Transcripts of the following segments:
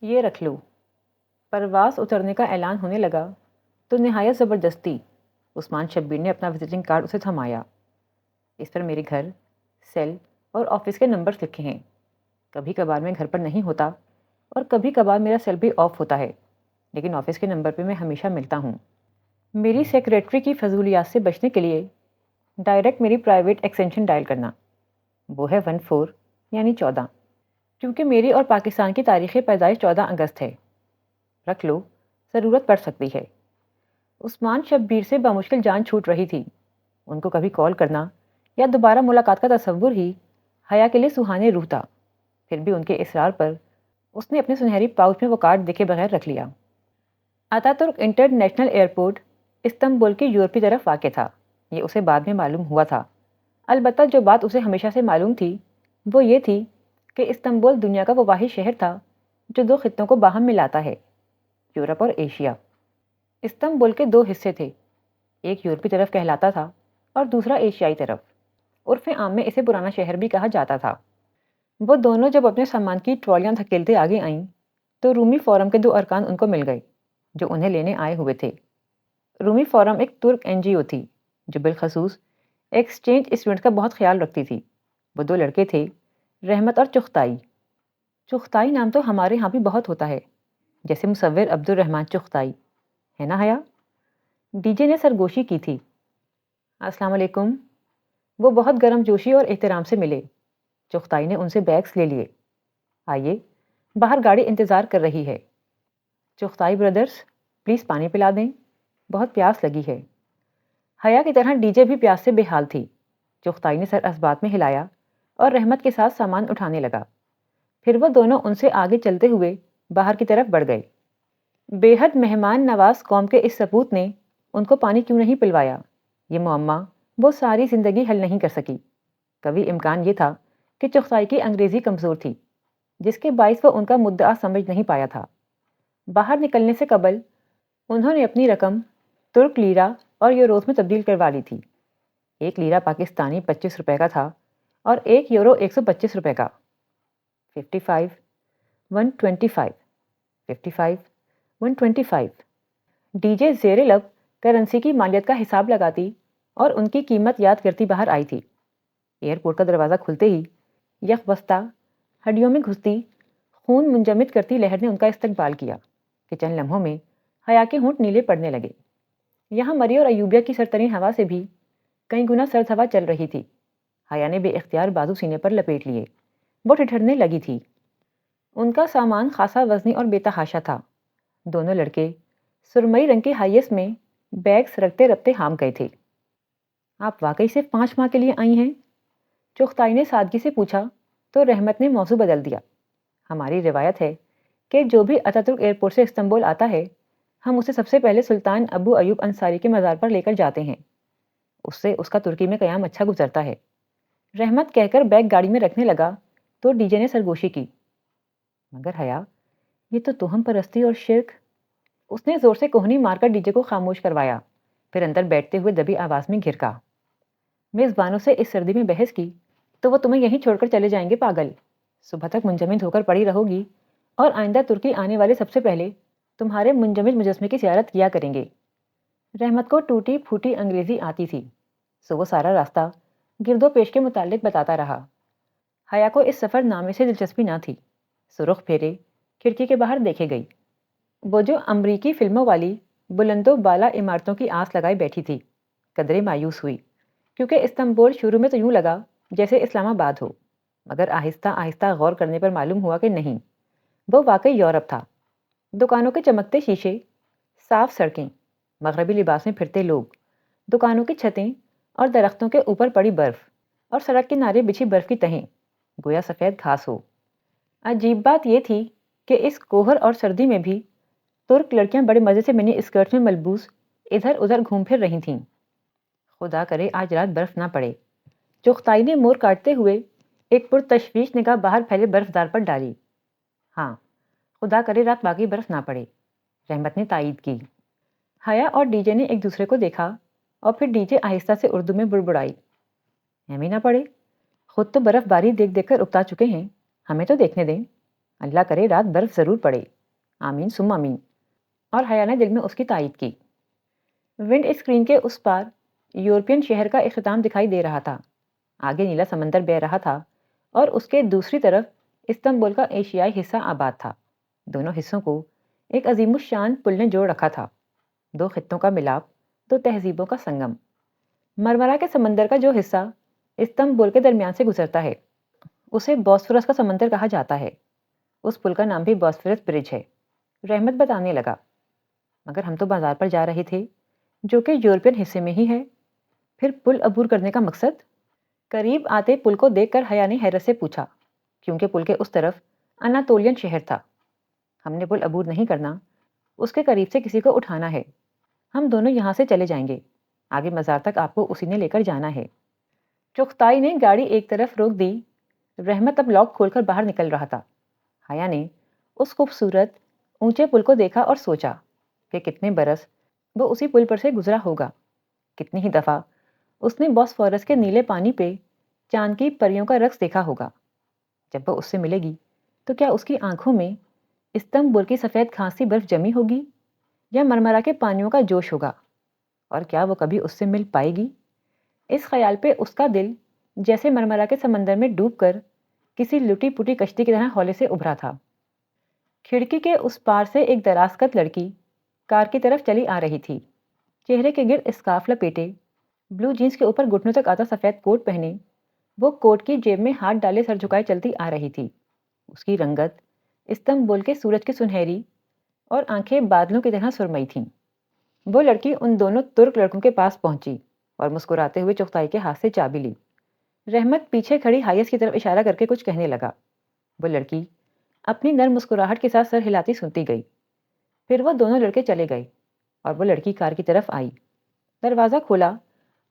یہ رکھ لو۔ پرواز اترنے کا اعلان ہونے لگا تو نہایت زبردستی عثمان شبیر نے اپنا وزٹنگ کارڈ اسے تھمایا۔ اس پر میرے گھر، سیل اور آفس کے نمبرز لکھے ہیں۔ کبھی کبھار میں گھر پر نہیں ہوتا اور کبھی کبھار میرا سیل بھی آف ہوتا ہے، لیکن آفس کے نمبر پہ میں ہمیشہ ملتا ہوں۔ میری سیکریٹری کی فضولیات سے بچنے کے لیے ڈائریکٹ میری پرائیویٹ ایکسٹینشن ڈائل کرنا، وہ ہے 14 یعنی 14، کیونکہ میری اور پاکستان کی تاریخ پیدائش 14 اگست ہے۔ رکھ لو، ضرورت پڑ سکتی ہے۔ عثمان شبیر سے بامشکل جان چھوٹ رہی تھی۔ ان کو کبھی کال کرنا یا دوبارہ ملاقات کا تصور ہی حیا کے لیے سہانے روح تھا۔ پھر بھی ان کے اصرار پر اس نے اپنے سنہری پاؤچ میں وہ کارڈ دیکھے بغیر رکھ لیا۔ آتا ترک انٹرنیشنل ایئرپورٹ استنبول کی یورپی طرف واقع تھا، یہ اسے بعد میں معلوم ہوا تھا۔ البتہ جو بات اسے ہمیشہ سے معلوم تھی وہ یہ تھی کہ استنبول دنیا کا وہ واحد شہر تھا جو دو خطوں کو باہم ملاتا ہے، یورپ اور ایشیا۔ استنبول کے دو حصے تھے، ایک یورپی طرف کہلاتا تھا اور دوسرا ایشیائی طرف۔ عرف عام میں اسے پرانا شہر بھی کہا جاتا تھا۔ وہ دونوں جب اپنے سامان کی ٹرالیاں دھکیلتے آگے آئیں تو رومی فورم کے دو ارکان ان کو مل گئے جو انہیں لینے آئے ہوئے تھے۔ رومی فورم ایک ترک این جی او تھی جو بالخصوص ایکسچینج اسٹوڈنٹ کا بہت خیال رکھتی تھی۔ وہ دو لڑکے تھے، رحمت اور چغتائی۔ چغتائی نام تو ہمارے ہاں بھی بہت ہوتا ہے، جیسے مصور عبد الرحمن چغتائی، ہے نا حیا؟ ڈی جے نے سرگوشی کی تھی۔ السلام علیکم۔ وہ بہت گرم جوشی اور احترام سے ملے۔ چغتائی نے ان سے بیگس لے لیے۔ آئیے، باہر گاڑی انتظار کر رہی ہے۔ چغتائی بردرز، پلیز پانی پلا دیں، بہت پیاس لگی ہے۔ حیا کی طرح ڈی جے بھی پیاس سے بے حال تھی۔ چغتائی نے سر اسبات میں ہلایا اور رحمت کے ساتھ سامان اٹھانے لگا۔ پھر وہ دونوں ان سے آگے چلتے ہوئے باہر کی طرف بڑھ گئے۔ بے حد مہمان نواز قوم کے اس سپوت نے ان کو پانی کیوں نہیں پلوایا، یہ معمہ وہ ساری زندگی حل نہیں کر سکی۔ کبھی امکان یہ تھا کہ چغتائی کی انگریزی کمزور تھی، جس کے باعث وہ ان کا مدعا سمجھ نہیں پایا تھا۔ باہر نکلنے سے قبل انہوں نے اپنی رقم ترک لیرہ اور یوروز میں تبدیل کروا لی تھی۔ ایک لیرہ پاکستانی 25 روپے کا تھا اور ایک یورو 125 روپے کا۔ 55 125 55 125۔ ڈی جے زیر لب کرنسی کی مالیت کا حساب لگاتی اور ان کی قیمت یاد کرتی باہر آئی تھی۔ ایئرپورٹ کا دروازہ کھلتے ہی یک بستہ ہڈیوں میں گھستی خون منجمد کرتی لہر نے ان کا استقبال کیا کہ چند لمحوں میں حیا کے ہونٹ نیلے پڑنے لگے۔ یہاں مری اور ایوبیہ کی سرترین ہوا سے بھی کئی گنا سرد ہوا چل رہی تھی۔ حیا نے بے اختیار بازو سینے پر لپیٹ لیے، وہ ٹھٹھرنے لگی تھی۔ ان کا سامان خاصا وزنی اور بے تحاشا تھا۔ دونوں لڑکے سرمئی رنگ کے ہائیس میں بیگس رکھتے رکھتے ہام گئے تھے۔ آپ واقعی صرف 5 ماہ کے لیے آئی ہیں؟ چغتائی نے سادگی سے پوچھا تو رحمت نے موضوع بدل دیا۔ ہماری روایت ہے کہ جو بھی اتاترک ایئرپورٹ سے استنبول آتا ہے ہم اسے سب سے پہلے سلطان ابو ایوب انصاری کے مزار پر لے کر جاتے ہیں، اس سے اس کا ترکی میں قیام اچھا گزرتا ہے۔ رحمت کہہ کر بیگ گاڑی میں رکھنے لگا تو ڈی جے نے سرگوشی کی۔ مگر حیا، یہ تو توہم پرستی اور شرک۔ اس نے زور سے کوہنی مار کر ڈی جے کو خاموش کروایا، پھر اندر بیٹھتے ہوئے دبی آواز میں گھرکا، میزبانوں سے اس سردی میں بحث کی تو وہ تمہیں یہیں چھوڑ کر چلے جائیں گے پاگل۔ صبح تک منجمد ہو کر پڑی رہو گی اور آئندہ ترکی آنے والے سب سے پہلے تمہارے منجمد مجسمے کی زیارت کیا کریں گے۔ رحمت کو ٹوٹی پھوٹی انگریزی آتی تھی، سو وہ سارا راستہ گرد و پیش کے متعلق بتاتا رہا۔ حیا کو اس سفر نامے سے دلچسپی نہ تھی، سو رخ پھیرے کھڑکی کے باہر دیکھے گئی۔ وہ جو امریکی فلموں والی بلند و بالا عمارتوں کی آس لگائے بیٹھی تھی، قدرے مایوس ہوئی، کیونکہ استنبول شروع میں تو یوں لگا جیسے اسلام آباد ہو، مگر آہستہ آہستہ غور کرنے پر معلوم ہوا کہ نہیں، وہ واقعی یورپ تھا۔ دکانوں کے چمکتے شیشے، صاف سڑکیں، مغربی لباس میں پھرتے لوگ، دکانوں کی چھتیں اور درختوں کے اوپر پڑی برف اور سڑک کنارے بچھی برف کی تہیں، گویا سفید گھاس ہو۔ عجیب بات یہ تھی کہ اس کوہر اور سردی میں بھی ترک لڑکیاں بڑے مزے سے منی اسکرٹ میں ملبوس ادھر ادھر گھوم پھر رہی تھیں۔ خدا کرے آج رات برف نہ پڑے۔ چغتائی نے مور کاٹتے ہوئے ایک پرتشویش نگاہ باہر پھیلے برف دار پر ڈالی۔ ہاں، خدا کرے رات واقعی برف نہ پڑے، رحمت نے تائید کی۔ حیا اور ڈی جے نے ایک دوسرے کو دیکھا اور پھر ڈی جے آہستہ سے اردو میں بڑبڑائی، ہمیں نہ پڑے، خود تو برف باری دیکھ دیکھ کر اکتا چکے ہیں، ہمیں تو دیکھنے دیں، اللہ کرے رات برف ضرور پڑے۔ آمین ثم آمین، اور حیا نے دل میں اس کی تائید کی۔ ونڈ اسکرین کے اس پار یورپین شہر کا اختتام دکھائی دے رہا تھا۔ آگے نیلا سمندر بہہ رہا تھا اور اس کے دوسری طرف استنبول کا ایشیائی حصہ آباد تھا۔ دونوں حصوں کو ایک عظیم الشان پل نے جوڑ رکھا تھا، دو خطوں کا ملاپ، دو تہذیبوں کا سنگم۔ مرمرا کے سمندر کا جو حصہ استنبول کے درمیان سے گزرتا ہے اسے بوسفورس کا سمندر کہا جاتا ہے۔ اس پل کا نام بھی بوسفورس برج ہے۔ رحمت بتانے لگا، مگر ہم تو بازار پر جا رہے تھے جو کہ یورپین حصے میں ہی ہے، پھر پل عبور کرنے کا مقصد؟ قریب آتے پل کو دیکھ کر حیا نے حیرت سے پوچھا، کیونکہ پل کے اس طرف اناتولین شہر تھا۔ ہم نے پل عبور نہیں کرنا، اس کے قریب سے کسی کو اٹھانا ہے۔ ہم دونوں یہاں سے چلے جائیں گے، آگے مزار تک آپ کو اسی نے لے کر جانا ہے۔ چغتائی نے گاڑی ایک طرف روک دی۔ رحمت اب لاک کھول کر باہر نکل رہا تھا۔ حیا نے اس خوبصورت اونچے پل کو دیکھا اور سوچا کہ کتنے برس وہ اسی پل پر سے گزرا ہوگا، کتنی ہی دفعہ اس نے بوسفورس کے نیلے پانی پہ چاند کی پریوں کا رقص دیکھا ہوگا۔ جب وہ اس سے ملے گی تو کیا اس کی آنکھوں میں استنبول کی سفید کھانسی برف جمی ہوگی یا مرمرا کے پانیوں کا جوش ہوگا، اور کیا وہ کبھی اس سے مل پائے گی؟ اس خیال پہ اس کا دل جیسے مرمرا کے سمندر میں ڈوب کر کسی لٹی پٹی کشتی کی طرح ہولے سے ابھرا تھا۔ کھڑکی کے اس پار سے ایک درازقد لڑکی کار کی طرف چلی آ رہی تھی، چہرے کے گرد اسکارف لپیٹے، بلو جینس کے اوپر گھٹنوں تک آتا سفید کوٹ پہنے، وہ کوٹ کی جیب میں ہاتھ ڈالے سر جھکائے چلتی آ رہی تھی۔ اس کی رنگت استنبول کے سورج کی سنہری اور آنکھیں بادلوں کی طرح سرمئی تھیں۔ وہ لڑکی ان دونوں ترک لڑکوں کے پاس پہنچی اور مسکراتے ہوئے چغتائی کے ہاتھ سے چابی لی۔ رحمت پیچھے کھڑی حائس کی طرف اشارہ کر کے کچھ کہنے لگا۔ وہ لڑکی اپنی نرم مسکراہٹ کے ساتھ سر ہلاتی سنتی گئی۔ پھر وہ دونوں لڑکے چلے گئے اور وہ لڑکی کار کی طرف آئی، دروازہ کھولا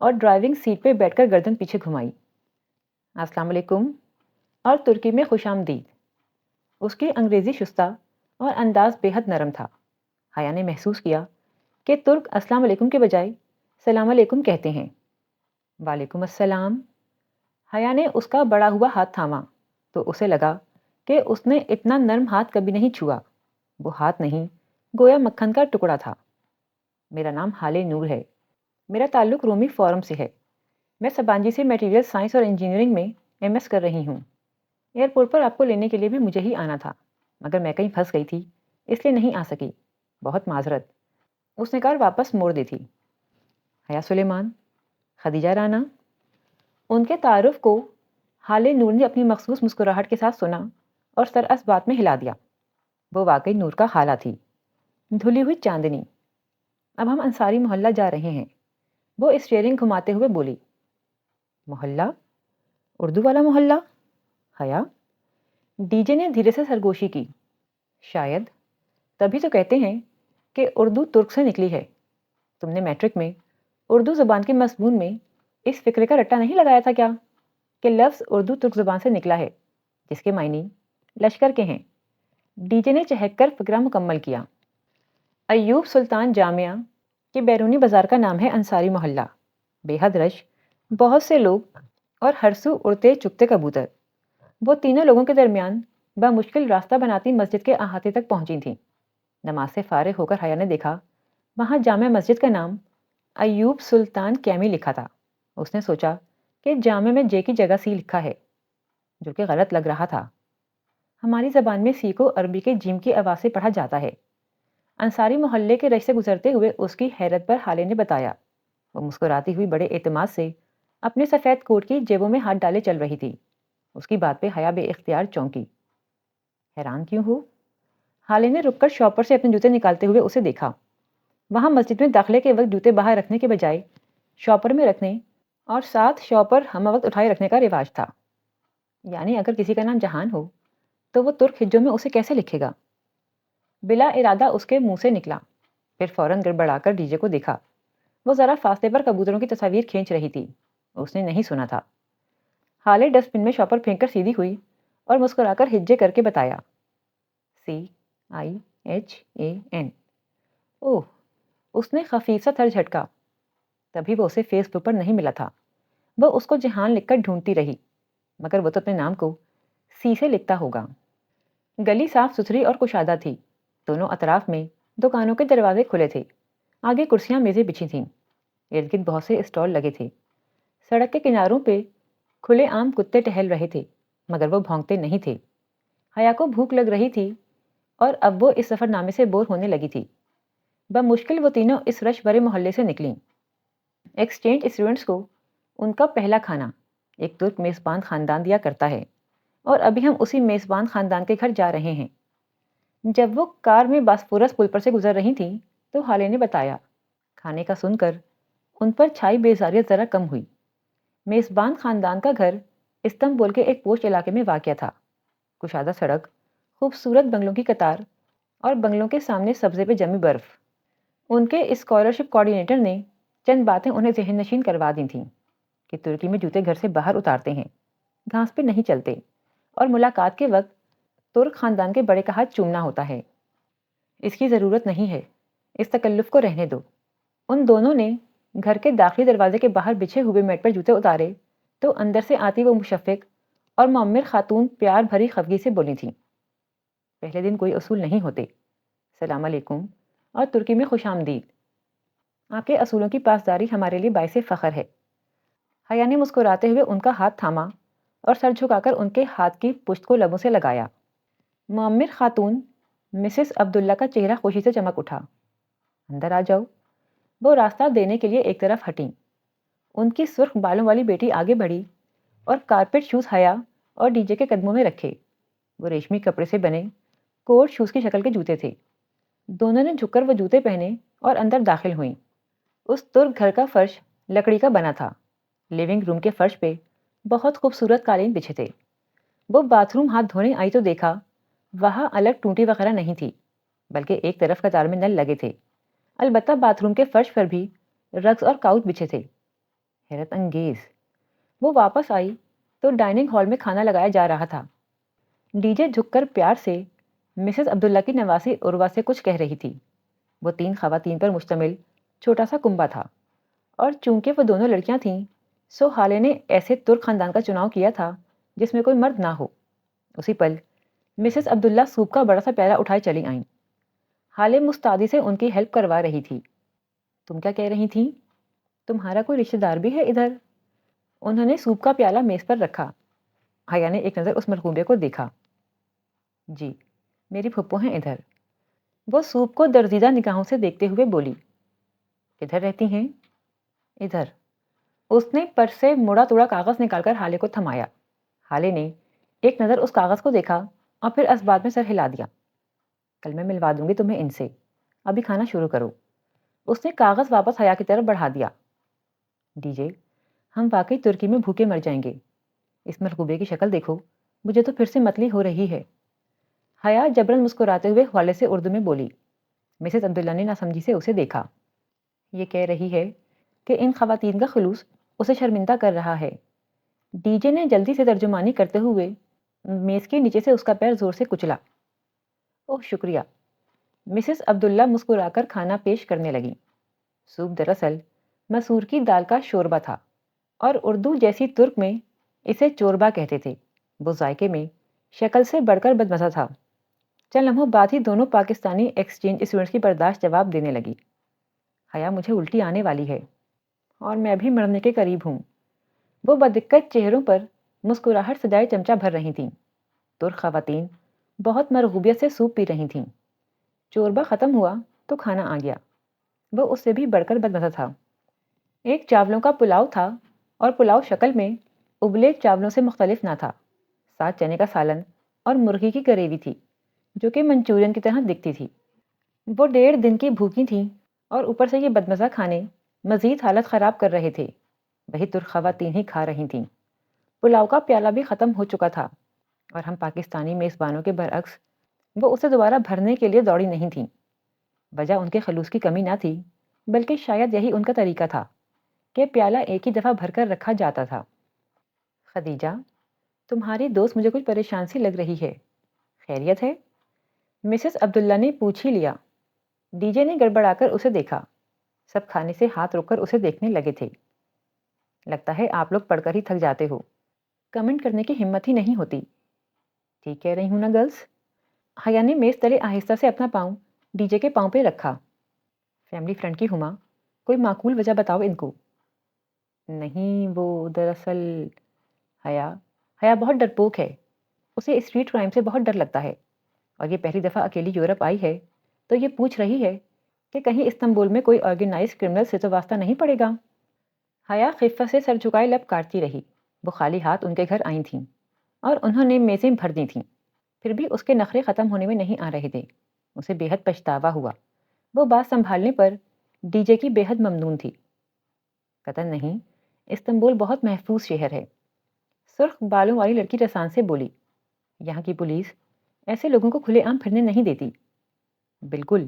اور ڈرائیونگ سیٹ پہ بیٹھ کر گردن پیچھے گھمائی۔ السلام علیکم، اور ترکی میں خوش آمدید۔ اس کی انگریزی شستہ اور انداز بے حد نرم تھا۔ حیا نے محسوس کیا کہ ترک السلام علیکم کے بجائے سلام علیکم کہتے ہیں۔ وعلیکم السلام۔ حیا نے اس کا بڑا ہوا ہاتھ تھاما تو اسے لگا کہ اس نے اتنا نرم ہاتھ کبھی نہیں چھوا۔ وہ ہاتھ نہیں، گویا مکھن کا ٹکڑا تھا۔ میرا نام حالے نور ہے، میرا تعلق رومی فورم سے ہے۔ میں سبانجی سے میٹیریل سائنس اور انجینئرنگ میں MS کر رہی ہوں۔ ایئرپورٹ پر آپ کو لینے کے لیے بھی مجھے ہی آنا تھا، مگر میں کہیں پھنس گئی تھی، اس لیے نہیں آ سکی، بہت معذرت۔ اس نے کار واپس موڑ دی تھی۔ حیا سلیمان، خدیجہ رانا۔ ان کے تعارف کو حالے نور نے اپنی مخصوص مسکراہٹ کے ساتھ سنا اور سر اس بات میں ہلا دیا۔ وہ واقعی نور کا خالہ تھی، دھلی ہوئی چاندنی۔ اب ہم انصاری محلہ جا رہے ہیں، وہ اسٹیئرنگ گھماتے ہوئے بولی۔ محلہ؟ اردو والا محلہ؟ حیا؟ ڈی جے نے دھیرے سے سرگوشی کی۔ شاید، تبھی تو کہتے ہیں کہ اردو ترک سے نکلی ہے۔ تم نے میٹرک میں اردو زبان کے مضمون میں اس فکرے کا رٹا نہیں لگایا تھا کیا کہ لفظ اردو ترک زبان سے نکلا ہے، جس کے معنی لشکر کے ہیں؟ ڈی جے نے چہک کر فکرہ مکمل کیا۔ ایوب سلطان جامعہ کے بیرونی بازار کا نام ہے انصاری محلہ۔ بے حد رش، بہت سے لوگ اور ہر سو اڑتے چکتے کبوتر۔ وہ تینوں لوگوں کے درمیان بمشکل راستہ بناتی مسجد کے احاطے تک پہنچی تھیں۔ نماز سے فارغ ہو کر حیا نے دیکھا وہاں جامع مسجد کا نام ایوب سلطان کیمی لکھا تھا۔ اس نے سوچا کہ جامع میں جے کی جگہ سی لکھا ہے، جو کہ غلط لگ رہا تھا۔ ہماری زبان میں سی کو عربی کے جیم کی آواز سے پڑھا جاتا ہے۔ انصاری محلے کے رش سے گزرتے ہوئے اس کی حیرت پر حالے نے بتایا۔ وہ مسکراتی ہوئی بڑے اعتماد سے اپنے سفید کوٹ کی جیبوں میں ہاتھ ڈالے چل رہی تھی۔ اس کی بات پہ حیا بے اختیار چونکی۔ حیران کیوں ہو؟ حالے نے رک کر شاپر سے اپنے جوتے نکالتے ہوئے اسے دیکھا۔ وہاں مسجد میں داخلے کے وقت جوتے باہر رکھنے کے بجائے شاپر میں رکھنے اور ساتھ شاپر ہم وقت اٹھائے رکھنے کا رواج تھا۔ یعنی اگر کسی کا نام جہان ہو تو وہ ترک ہجوں میں اسے کیسے لکھے گا؟ بلا ارادہ اس کے منہ سے نکلا، پھر فوراً گڑبڑا کر ڈی جے کو دیکھا۔ وہ ذرا فاصلے پر کبوتروں کی تصاویر کھینچ رہی تھی۔ اس نے نہیں سنا تھا۔ حالے ڈسٹ بن میں شاپر پھینک کر سیدھی ہوئی اور مسکرا کر ہجے کر کے بتایا، CIHAN۔ اوہ، اس نے خفیف سا تھر جھٹکا۔ تبھی وہ اسے فیس بک پر نہیں ملا تھا۔ وہ اس کو جہان لکھ کر ڈھونڈتی رہی، مگر وہ تو اپنے نام کو سی سے لکھتا ہوگا۔ گلی صاف ستھری اور کشادہ تھی۔ دونوں اطراف میں دکانوں کے دروازے کھلے تھے، آگے کرسیاں میزیں بچھی تھیں، ارد گرد بہت سے اسٹال لگے تھے۔ سڑک کے کناروں پہ کھلے عام کتے ٹہل رہے تھے، مگر وہ بھونکتے نہیں تھے۔ حیا کو بھوک لگ رہی تھی اور اب وہ اس سفر نامے سے بور ہونے لگی تھی۔ بمشکل وہ تینوں اس رش بھرے محلے سے نکلیں۔ ایکسچینج اسٹوڈنٹس کو ان کا پہلا کھانا ایک ترک میزبان خاندان دیا کرتا ہے، اور ابھی ہم اسی میزبان خاندان کے گھر جا رہے ہیں۔ جب وہ کار میں باسفورس پل پر سے گزر رہی تھیں تو حالے نے بتایا۔ کھانے کا سن کر ان پر چھائی بیزاریت ذرا کم ہوئی۔ میزبان خاندان کا گھر استنبول کے ایک پوش علاقے میں واقع تھا۔ کشادہ سڑک، خوبصورت بنگلوں کی قطار اور بنگلوں کے سامنے سبزے پہ جمی برف۔ ان کے اسکالرشپ کوآرڈینیٹر نے چند باتیں انہیں ذہن نشین کروا دی تھیں کہ ترکی میں جوتے گھر سے باہر اتارتے ہیں، گھاس پہ نہیں چلتے، اور ملاقات کے وقت ترک خاندان کے بڑے کا ہاتھ چومنا ہوتا ہے۔ اس کی ضرورت نہیں ہے، اس تکلف کو رہنے دو۔ ان دونوں نے گھر کے داخلی دروازے کے باہر بچھے ہوئے میٹ پر جوتے اتارے تو اندر سے آتی وہ مشفق اور معمر خاتون پیار بھری خفگی سے بولی تھیں، پہلے دن کوئی اصول نہیں ہوتے، سلام علیکم اور ترکی میں خوش آمدید۔ آپ کے اصولوں کی پاسداری ہمارے لیے باعث فخر ہے۔ حیا نے مسکراتے ہوئے ان کا ہاتھ تھاما اور سر جھکا کر ان کے ہاتھ کی پشت کو لبوں سے لگایا۔ معمر خاتون مسز عبداللہ کا چہرہ خوشی سے چمک اٹھا۔ اندر آ جاؤ۔ وہ راستہ دینے کے لیے ایک طرف ہٹیں۔ ان کی سرخ بالوں والی بیٹی آگے بڑھی اور کارپیٹ شوز حیا اور ڈی جے کے قدموں میں رکھے۔ وہ ریشمی کپڑے سے بنے کوٹ شوز کی شکل کے جوتے تھے۔ دونوں نے جھک کر وہ جوتے پہنے اور اندر داخل ہوئیں۔ اس ترک گھر کا فرش لکڑی کا بنا تھا۔ لیونگ روم کے فرش پہ بہت خوبصورت قالین بچھے تھے۔ وہ باتھ روم ہاتھ دھونے آئی تو دیکھا وہاں الگ ٹوٹی وغیرہ نہیں تھی، بلکہ ایک طرف قطار میں نل لگے تھے۔ البتہ باتھ روم کے فرش پر بھی رگز اور کاؤچ بچھے تھے۔ حیرت انگیز۔ وہ واپس آئی تو ڈائننگ ہال میں کھانا لگایا جا رہا تھا۔ ڈی جے جھک کر پیار سے مسز عبداللہ کی نواسی عروہ سے کچھ کہہ رہی تھی۔ وہ 3 خواتین پر مشتمل چھوٹا سا کنبہ تھا، اور چونکہ وہ دونوں لڑکیاں تھیں سو حالے نے ایسے ترک خاندان کا چناؤ کیا تھا جس میں کوئی مرد نہ ہو۔ اسی پل مسز عبداللہ سوپ کا بڑا سا پیالہ اٹھائے چلی آئیں۔ حالے مستعدی سے ان کی ہیلپ کروا رہی تھی۔ تم کیا کہہ رہی تھیں؟ تمہارا کوئی رشتہ دار بھی ہے ادھر؟ انہوں نے سوپ کا پیالہ میز پر رکھا۔ حیا نے ایک نظر اس مرغوبے کو دیکھا۔ جی، میری پھپھو ہیں ادھر۔ وہ سوپ کو درزیدہ نگاہوں سے دیکھتے ہوئے بولی۔ ادھر رہتی ہیں؟ ادھر۔ اس نے پرس سے مڑا توڑا کاغذ نکال کر حالے کو تھمایا۔ حالے نے ایک نظر اس کاغذ کو دیکھا اور پھر اسبات میں سر ہلا دیا۔ کل میں ملوا دوں گی تمہیں ان سے، ابھی کھانا شروع کرو۔ اس نے کاغذ واپس حیا کی طرف بڑھا دیا۔ ڈی جے، ہم واقعی ترکی میں بھوکے مر جائیں گے۔ اس مرغوبے کی شکل دیکھو، مجھے تو پھر سے متلی ہو رہی ہے۔ حیا جبرن مسکراتے ہوئے حوالے سے اردو میں بولی۔ مسز عبداللہ نے ناسمجھی سے اسے دیکھا۔ یہ کہہ رہی ہے کہ ان خواتین کا خلوص اسے شرمندہ کر رہا ہے۔ ڈی جے نے جلدی سے ترجمانی کرتے ہوئے میز کے نیچے سے اس کا پیر زور سے کچلا۔ اوہ شکریہ۔ مسز عبداللہ مسکرا کر کھانا پیش کرنے لگی۔ سوپ دراصل مسور کی دال کا شوربہ تھا، اور اردو جیسی ترک میں اسے چوربا کہتے تھے۔ وہ ذائقے میں شکل سے بڑھ کر بدمزہ تھا۔ چند لمحوں بعد ہی دونوں پاکستانی ایکسچینج اسٹوڈنٹس کی برداشت جواب دینے لگی۔ حیا، مجھے الٹی آنے والی ہے اور میں بھی مرنے کے قریب ہوں۔ وہ بدقت چہروں پر مسکراہٹ سجائے چمچہ بھر رہی تھیں۔ ترک خواتین بہت مرغوبیت سے سوپ پی رہی تھیں۔ چوربا ختم ہوا تو کھانا آ گیا۔ وہ اس سے بھی بڑھ کر بدمزہ تھا۔ ایک چاولوں کا پلاؤ تھا، اور پلاؤ شکل میں ابلے چاولوں سے مختلف نہ تھا۔ ساتھ چنے کا سالن اور مرغی کی گریوی تھی جو کہ منچورین کی طرح دکھتی تھی۔ وہ 1.5 دن کی بھوکی تھیں اور اوپر سے یہ بدمزہ کھانے مزید حالت خراب کر رہے تھے۔ وہی ترک خواتین ہی کھا رہی تھیں۔ پلاؤ کا پیالہ بھی ختم ہو چکا تھا، اور ہم پاکستانی میزبانوں کے برعکس وہ اسے دوبارہ بھرنے کے لیے دوڑی نہیں تھیں۔ وجہ ان کے خلوص کی کمی نہ تھی، بلکہ شاید یہی ان کا طریقہ تھا کہ پیالہ ایک ہی دفعہ بھر کر رکھا جاتا تھا۔ خدیجہ، تمہاری دوست مجھے کچھ پریشان سی لگ رہی ہے، خیریت ہے؟ مسز عبداللہ نے پوچھ ہی لیا۔ ڈی جے نے گڑبڑا کر اسے دیکھا۔ سب کھانے سے ہاتھ روک کر اسے دیکھنے لگے تھے۔ لگتا ہے آپ لوگ پڑھ کر ہی تھک جاتے ہو، کمنٹ کرنے کی ہمت ہی نہیں ہوتی۔ ٹھیک کہہ رہی ہوں نا گرلز؟ حیا نے میز تلے آہستہ سے اپنا پاؤں ڈی جے کے پاؤں پہ رکھا۔ فیملی فرینڈ کی ہما، کوئی معقول وجہ بتاؤ ان کو۔ نہیں وہ دراصل حیا بہت ڈرپوک ہے، اسے اسٹریٹ کرائم سے بہت ڈر لگتا ہے، اور یہ پہلی دفعہ اکیلی یورپ آئی ہے تو یہ پوچھ رہی ہے کہ کہیں استنبول میں کوئی آرگنائز کرمنل سے تو واسطہ نہیں پڑے گا۔ حیا خفت سے سر جھکائے لب کاٹتی رہی۔ وہ خالی ہاتھ ان کے گھر آئی تھیں اور انہوں نے میزیں بھر دی تھیں، پھر بھی اس کے نخرے ختم ہونے میں نہیں آ رہے تھے۔ اسے بے حد پچھتاوا ہوا۔ وہ بات سنبھالنے پر ڈی جے کی بے حد ممنون تھی۔ قطعاً نہیں، استنبول بہت محفوظ شہر ہے، سرخ بالوں والی لڑکی رسان سے بولی۔ یہاں کی پولیس ایسے لوگوں کو کھلے عام پھرنے نہیں دیتی۔ بالکل،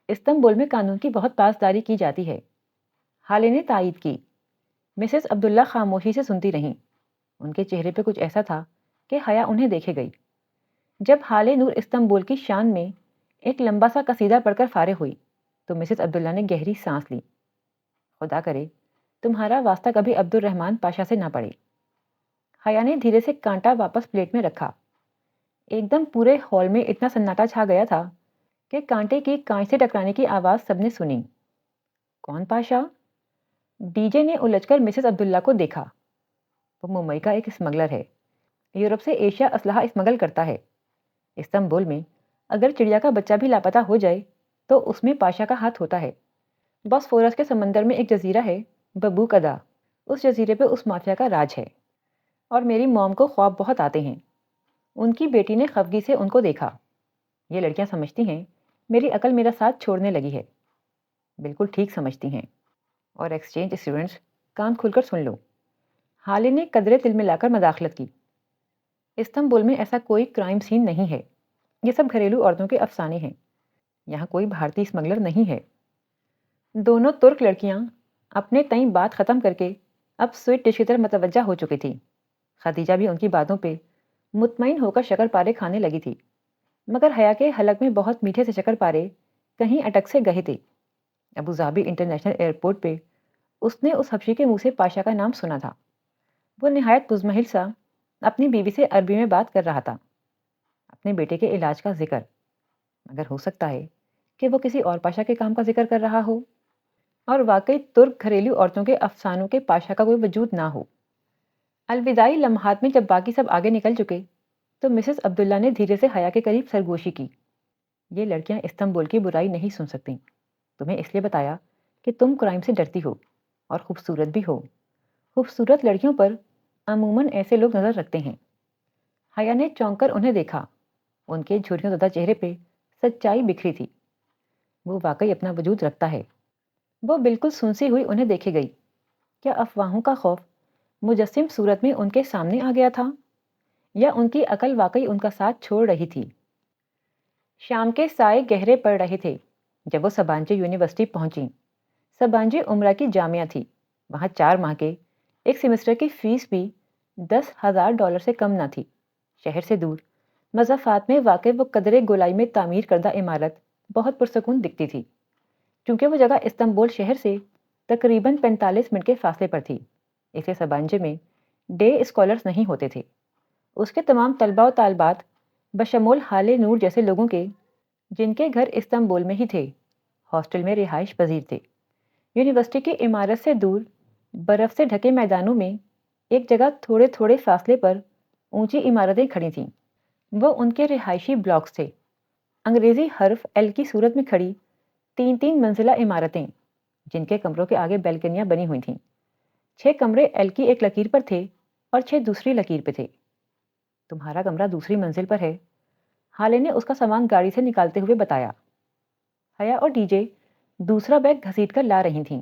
استنبول میں قانون کی بہت پاسداری کی جاتی ہے، حالے نے تائید کی۔ مسز عبداللہ خاموشی سے سنتی رہیں۔ ان کے چہرے پہ کچھ ایسا تھا کہ حیا انہیں دیکھے گئی۔ جب حالے نور استنبول کی شان میں ایک لمبا سا قصیدہ پڑھ کر فارغ ہوئی تو مسز عبداللہ نے گہری سانس لی۔ خدا کرے تمہارا واسطہ کبھی عبد الرحمن پاشا سے نہ پڑے۔ حیا نے دھیرے سے کانٹا واپس پلیٹ میں رکھا۔ ایک دم پورے ہال میں اتنا سناٹا چھا گیا تھا کہ کانٹے کی کانچ سے ٹکرانے کی آواز سب نے سنی۔ کون پاشا؟ ڈی جے نے الجھ کر مسز عبداللہ کو دیکھا۔ وہ ممبئی کا ایک اسمگلر ہے، یورپ سے ایشیا اسلحہ اسمگل کرتا ہے۔ استنبول میں اگر چڑیا کا بچہ بھی لاپتہ ہو جائے تو اس میں پاشا کا ہاتھ ہوتا ہے۔ بوسفورس کے سمندر میں ایک جزیرہ ہے ببو کدا، اس جزیرے پہ اس مافیا کا راج ہے، اور میری موم کو خواب بہت آتے ہیں۔ ان کی بیٹی نے خفگی سے ان کو دیکھا۔ یہ لڑکیاں سمجھتی ہیں میری عقل میرا ساتھ چھوڑنے لگی ہے۔ بالکل ٹھیک سمجھتی ہیں، اور ایکسچینج اسٹوڈنٹس کان کھل کر سن لو۔ حالے نے قدرے تل میں لا کر مداخلت کی۔ استنبول میں ایسا کوئی کرائم سین نہیں ہے، یہ سب گھریلو عورتوں کے افسانے ہیں، یہاں کوئی بھارتی اسمگلر نہیں ہے۔ دونوں ترک لڑکیاں اپنے تئیں بات ختم کر کے اب سویٹ ڈش کی طرف متوجہ ہو چکی تھی۔ خدیجہ بھی ان کی باتوں پہ مطمئن ہو کر شکر پارے کھانے لگی تھی، مگر حیا کے حلق میں بہت میٹھے سے شکر پارے کہیں اٹک سے گئے تھے۔ ابو ظہبی انٹرنیشنل ایئرپورٹ پہ اس نے اس حبشی کے منہ سے پاشا کا نام سنا تھا۔ وہ نہایت مزمحل سا اپنی بیوی سے عربی میں بات کر رہا تھا، اپنے بیٹے کے علاج کا ذکر، مگر ہو سکتا ہے کہ وہ کسی اور پاشا کے کام کا ذکر کر رہا ہو، اور واقعی ترک گھریلو عورتوں کے افسانوں کے پاشا کا کوئی وجود نہ ہو۔ الوداعی لمحات میں جب باقی سب آگے نکل چکے تو مسز عبداللہ نے دھیرے سے حیا کے قریب سرگوشی کی۔ یہ لڑکیاں استنبول کی برائی نہیں سن سکتیں، تمہیں اس لیے بتایا کہ تم کرائم سے ڈرتی ہو اور خوبصورت بھی ہو۔ خوبصورت لڑکیوں پر عموماً ایسے لوگ نظر رکھتے ہیں۔ حیا نے چونک کر انہیں دیکھا۔ ان کے جھریوں زدہ چہرے پہ سچائی بکھری تھی۔ وہ واقعی اپنا وجود رکھتا ہے۔ وہ بالکل سنسی ہوئی انہیں دیکھے گئی۔ کیا افواہوں کا خوف مجسم صورت میں ان کے سامنے آ گیا تھا، یا ان کی عقل واقعی ان کا ساتھ چھوڑ رہی تھی؟ شام کے سائے گہرے پڑ رہے تھے جب وہ سبانجے یونیورسٹی پہنچیں۔ سبانجے عمرہ کی جامعہ تھی، وہاں 4 ماہ کے ایک سیمسٹر کی فیس بھی $10,000 سے کم نہ تھی۔ شہر سے دور مضافات میں واقع وہ قدرے گولائی میں تعمیر کردہ عمارت بہت پرسکون دکھتی تھی، کیونکہ وہ جگہ استنبول شہر سے تقریباً 45 منٹ کے فاصلے پر تھی۔ اسے سبانجے میں ڈے اسکالرز نہیں ہوتے تھے۔ اس کے تمام طلباء و طالبات بشمول حالے نور جیسے لوگوں کے جن کے گھر استنبول میں ہی تھے، ہاسٹل میں رہائش پذیر تھے۔ یونیورسٹی کی عمارت سے دور برف سے ڈھکے میدانوں میں ایک جگہ تھوڑے تھوڑے فاصلے پر اونچی عمارتیں کھڑی تھیں۔ وہ ان کے رہائشی بلاکس تھے، انگریزی حرف ایل کی صورت میں کھڑی 3 منزلہ عمارتیں جن کے کمروں کے آگے بیلکنیاں بنی ہوئی تھیں۔ 6 کمرے ایل کی ایک لکیر پر تھے اور 6 دوسری لکیر پہ تھے۔ تمہارا کمرہ دوسری منزل پر ہے، حالے نے اس کا سامان گاڑی سے نکالتے ہوئے بتایا۔ حیا اور ڈی جے دوسرا بیگ گھسیٹ کر لا رہی تھیں۔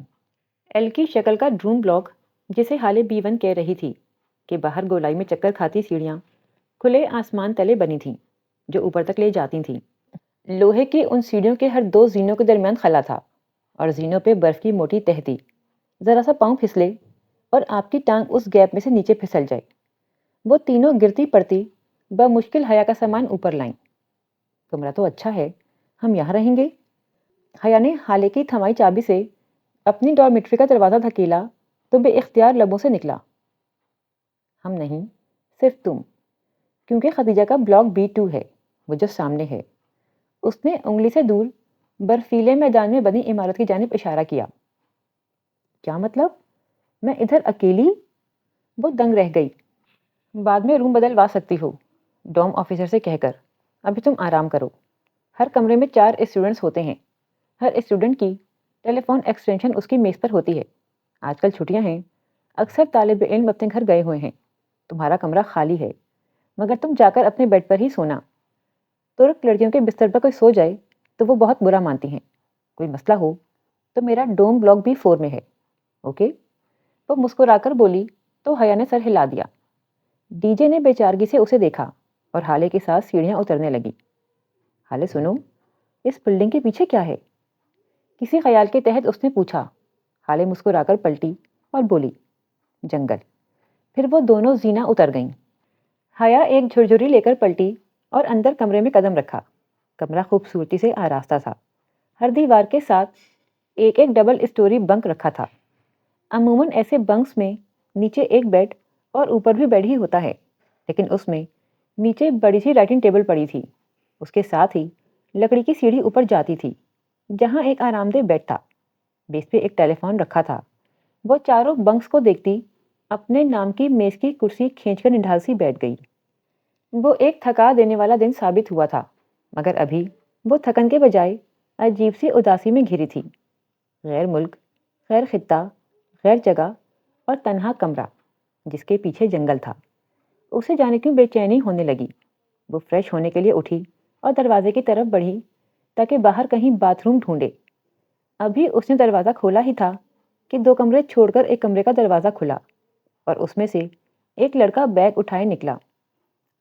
ایل کی شکل کا ڈروم بلاک، جسے حالے B1 کہہ رہی تھی، کہ باہر گولائی میں چکر کھاتی سیڑھیاں کھلے آسمان تلے بنی تھیں جو اوپر تک لے جاتی تھیں۔ لوہے کی ان سیڑھیوں کے ہر 2 زینوں کے درمیان خلا تھا، اور زینوں پہ برف کی موٹی تہ تھی۔ ذرا سا پاؤں پھسلے اور آپ کی ٹانگ اس گیپ میں سے نیچے پھسل جائے۔ وہ تینوں گرتی پڑتی بمشکل حیا کا سامان اوپر لائیں۔ کمرہ تو اچھا ہے، ہم یہاں رہیں گے؟ حیا نے حالے کی تھمائی چابی سے اپنی ڈارمیٹری کا دروازہ دھکیلا تو بے اختیار لبوں سے نکلا، ہم نہیں، صرف تم، کیونکہ خدیجہ کا بلاک B2 ہے، وہ جو سامنے ہے۔ اس نے انگلی سے دور برفیلے میدان میں بنی عمارت کی جانب اشارہ کیا۔ کیا مطلب؟ میں ادھر اکیلی؟ وہ دنگ رہ گئی۔ بعد میں روم بدلوا سکتی ہو، ڈوم آفیسر سے کہہ کر۔ ابھی تم آرام کرو۔ ہر کمرے میں 4 اسٹوڈنٹس ہوتے ہیں۔ ہر اسٹوڈنٹ کی ٹیلی فون ایکسٹینشن اس کی میز پر ہوتی ہے۔ آج کل چھٹیاں ہیں، اکثر طالب علم اپنے گھر گئے ہوئے ہیں۔ تمہارا کمرہ خالی ہے، مگر تم جا کر اپنے بیڈ پر ہی سونا۔ ترک لڑکیوں کے بستر پر کوئی سو جائے تو وہ بہت برا مانتی ہیں۔ کوئی مسئلہ ہو تو میرا ڈوم بلاک بھی 4 میں ہے، اوکے؟ وہ مسکرا کر بولی تو حیا نے سر ہلا دیا۔ ڈی جے نے بے چارگی سے اسے دیکھا اور ہالے کے ساتھ سیڑھیاں اترنے لگی۔ ہالے سنو، اس بلڈنگ کے پیچھے کیا ہے؟ کسی خیال کے تحت اس نے پوچھا۔ ہالے مسکرا کر پلٹی اور بولی، جنگل۔ پھر وہ دونوں زینہ اتر گئیں۔ حیا ایک جھرجھری لے کر پلٹی اور اندر کمرے میں قدم رکھا۔ کمرہ خوبصورتی سے آراستہ تھا۔ ہر دیوار کے ساتھ ایک ایک ڈبل اسٹوری بنک رکھا تھا۔ عموماً ایسے بنکس میں نیچے ایک بیڈ اور اوپر بھی بیڈ ہی ہوتا ہے، لیکن اس میں نیچے بڑی سی رائٹنگ ٹیبل پڑی تھی۔ اس کے ساتھ ہی لکڑی کی سیڑھی اوپر جاتی تھی، جہاں ایک آرام دہ بیڈ تھا۔ بیس پہ ایک ٹیلی فون رکھا تھا۔ وہ چاروں بنکس کو دیکھتی اپنے نام کی میز کی کرسی کھینچ کر نڈھال سی بیٹھ گئی۔ وہ ایک تھکا دینے والا دن ثابت ہوا تھا، مگر ابھی وہ تھکن کے بجائے عجیب سی اداسی میں گھری تھی۔ غیر ملک، غیر خطہ، غیر جگہ اور تنہا کمرہ جس کے پیچھے جنگل تھا۔ اسے جانے کیوں بے چینی ہونے لگی۔ وہ فریش ہونے کے لیے اٹھی اور دروازے کی طرف بڑھی تاکہ باہر کہیں باتھ روم ڈھونڈے۔ ابھی اس نے دروازہ کھولا ہی تھا کہ 2 کمرے چھوڑ کر ایک کمرے کا دروازہ کھلا اور اس میں سے ایک لڑکا بیگ اٹھائے نکلا۔